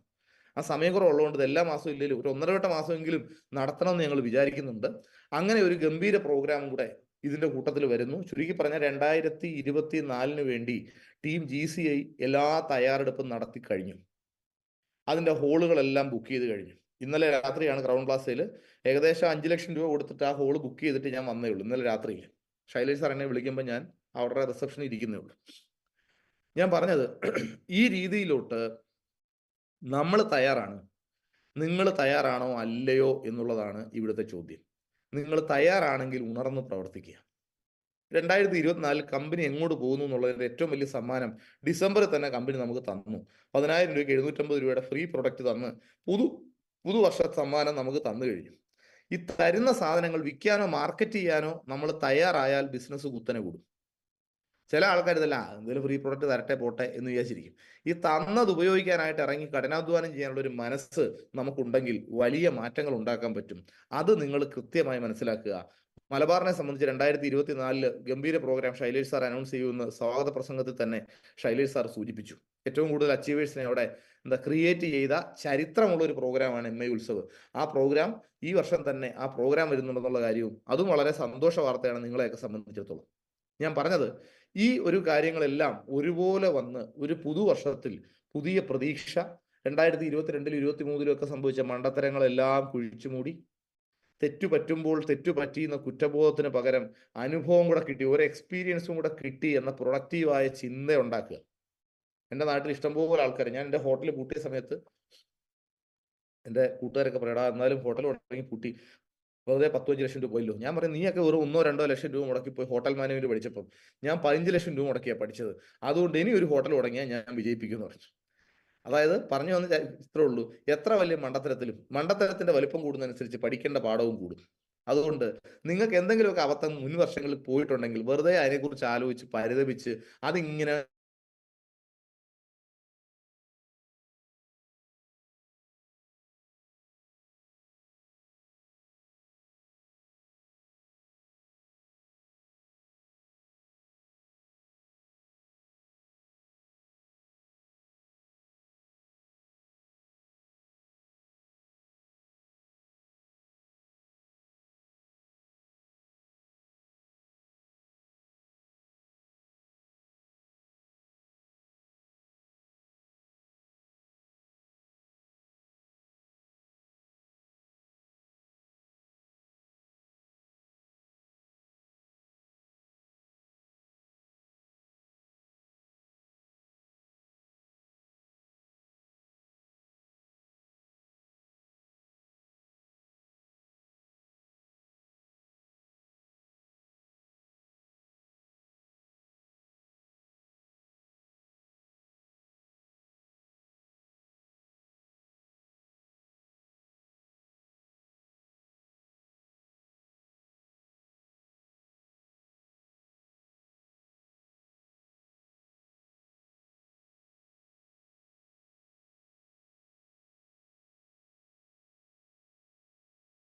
ആ സമയക്കുറവുള്ളതുകൊണ്ട് ഇത് എല്ലാ മാസവും ഇല്ലെങ്കിലും ഒരു 1.5 മാസമെങ്കിലും നടത്തണമെന്ന് ഞങ്ങൾ വിചാരിക്കുന്നുണ്ട്. അങ്ങനെ ഒരു ഗംഭീര പ്രോഗ്രാം കൂടെ ഇതിന്റെ കൂട്ടത്തിൽ വരുന്നു. ചുരുക്കി പറഞ്ഞാൽ 2024 വേണ്ടി ടീം GCI എല്ലാ തയ്യാറെടുപ്പും നടത്തി കഴിഞ്ഞു. അതിന്റെ ഹോളുകളെല്ലാം ബുക്ക് ചെയ്ത് കഴിഞ്ഞു. ഇന്നലെ രാത്രിയാണ് ക്രൗൺ പ്ലാസയിൽ ഏകദേശം 5 ലക്ഷം രൂപ കൊടുത്തിട്ട് ആ ഹോള് ബുക്ക് ചെയ്തിട്ട് ഞാൻ വന്നേ ഉള്ളൂ. ഇന്നലെ രാത്രിയിൽ ശൈലേഷ് സാർ എന്നെ വിളിക്കുമ്പോൾ ഞാൻ അവരുടെ റിസപ്ഷനിൽ ഇരിക്കുന്നേ ഉള്ളൂ. ഞാൻ പറഞ്ഞത് ഈ രീതിയിലോട്ട് നമ്മൾ തയ്യാറാണ്. നിങ്ങൾ തയ്യാറാണോ അല്ലയോ എന്നുള്ളതാണ് ഇവിടുത്തെ ചോദ്യം. നിങ്ങൾ തയ്യാറാണെങ്കിൽ ഉണർന്ന് പ്രവർത്തിക്കുക. 2024 കമ്പനി എങ്ങോട്ട് പോകുന്നു എന്നുള്ളതിന്റെ ഏറ്റവും വലിയ സമ്മാനം ഡിസംബറിൽ തന്നെ കമ്പനി നമുക്ക് തന്നു. 10,000 രൂപയ്ക്ക് 750 രൂപയുടെ ഫ്രീ പ്രൊഡക്റ്റ് തന്ന് പുതുവർഷ സമ്മാനം നമുക്ക് തന്നു കഴിഞ്ഞു. ഈ തരുന്ന സാധനങ്ങൾ വിൽക്കാനോ മാർക്കറ്റ് ചെയ്യാനോ നമ്മൾ തയ്യാറായാൽ ബിസിനസ് കുത്തനെ കൂടും. ചില ആൾക്കാർ ഇതല്ല എന്തെങ്കിലും ഫ്രീ പ്രൊഡക്റ്റ് തരട്ടെ പോട്ടെ എന്ന് വിചാരിച്ചിരിക്കും. ഈ തന്നത് ഉപയോഗിക്കാനായിട്ട് ഇറങ്ങി കഠിനാധ്വാനം ചെയ്യാനുള്ള ഒരു മനസ്സ് നമുക്കുണ്ടെങ്കിൽ വലിയ മാറ്റങ്ങൾ ഉണ്ടാക്കാൻ പറ്റും. അത് നിങ്ങൾ കൃത്യമായി മനസ്സിലാക്കുക. മലബാറിനെ സംബന്ധിച്ച് 2024 ഗംഭീര പ്രോഗ്രാം ശൈലേഷ് സാർ അനൗൺസ് ചെയ്യുന്ന സ്വാഗത പ്രസംഗത്തിൽ തന്നെ ശൈലേഷ് സാർ സൂചിപ്പിച്ചു. ഏറ്റവും കൂടുതൽ അച്ചീവേഴ്സിനെ അവിടെ ക്രിയേറ്റ് ചെയ്ത ചരിത്രമുള്ള ഒരു പ്രോഗ്രാമാണ് MI ഉത്സവ്. ആ പ്രോഗ്രാം ഈ വർഷം തന്നെ ആ പ്രോഗ്രാം വരുന്നുണ്ടെന്നുള്ള കാര്യവും അതും വളരെ സന്തോഷ വാർത്തയാണ് നിങ്ങളെയൊക്കെ സംബന്ധിച്ചിടത്തോളം. ഞാൻ പറഞ്ഞത് ഈ ഒരു കാര്യങ്ങളെല്ലാം ഒരുപോലെ വന്ന് ഒരു പുതുവർഷത്തിൽ പുതിയ പ്രതീക്ഷ, 2022 23 ഒക്കെ സംഭവിച്ച മണ്ടത്തരങ്ങളെല്ലാം കുഴിച്ചുമൂടി തെറ്റുപറ്റുമ്പോൾ തെറ്റുപറ്റി എന്ന കുറ്റബോധത്തിന് പകരം അനുഭവം കൂടെ കിട്ടി, ഒരു എക്സ്പീരിയൻസും കൂടെ കിട്ടി എന്ന പ്രൊഡക്റ്റീവായ ചിന്ത ഉണ്ടാക്കുക. എൻ്റെ നാട്ടിൽ ഇഷ്ടംപോലെ ആൾക്കാർ, ഞാൻ എൻ്റെ ഹോട്ടൽ പൂട്ടിയ സമയത്ത് എൻ്റെ കൂട്ടുകാരൊക്കെ പറയടാ എന്നാലും ഹോട്ടൽ തുടങ്ങി പൂട്ടി വെറുതെ 10-5 ലക്ഷം രൂപ പോയല്ലോ. ഞാൻ പറയും നീയൊക്കെ വെറും 1-2 ലക്ഷം രൂപ മുടക്കി പോയി ഹോട്ടൽ മാനേജ്മെന്റ് പഠിച്ചപ്പം ഞാൻ 15 ലക്ഷം രൂപ മുടക്കിയാണ് പഠിച്ചത്. അതുകൊണ്ട് ഇനി ഒരു ഹോട്ടൽ തുടങ്ങിയാൽ ഞാൻ വിജയിപ്പിക്കുമെന്ന് പറഞ്ഞു. അതായത് പറഞ്ഞു വന്ന ഇത്രേ ഉള്ളൂ. എത്ര വലിയ മണ്ടത്തരത്തിന്റെ വലിപ്പം കൂടുന്നതനുസരിച്ച് പഠിക്കേണ്ട പാഠവും കൂടും. അതുകൊണ്ട് നിങ്ങൾക്ക് എന്തെങ്കിലുമൊക്കെ അബദ്ധം മുൻ വർഷങ്ങളിൽ പോയിട്ടുണ്ടെങ്കിൽ വെറുതെ അതിനെക്കുറിച്ച് ആലോചിച്ച് പരിതപിച്ച് അതിങ്ങനെ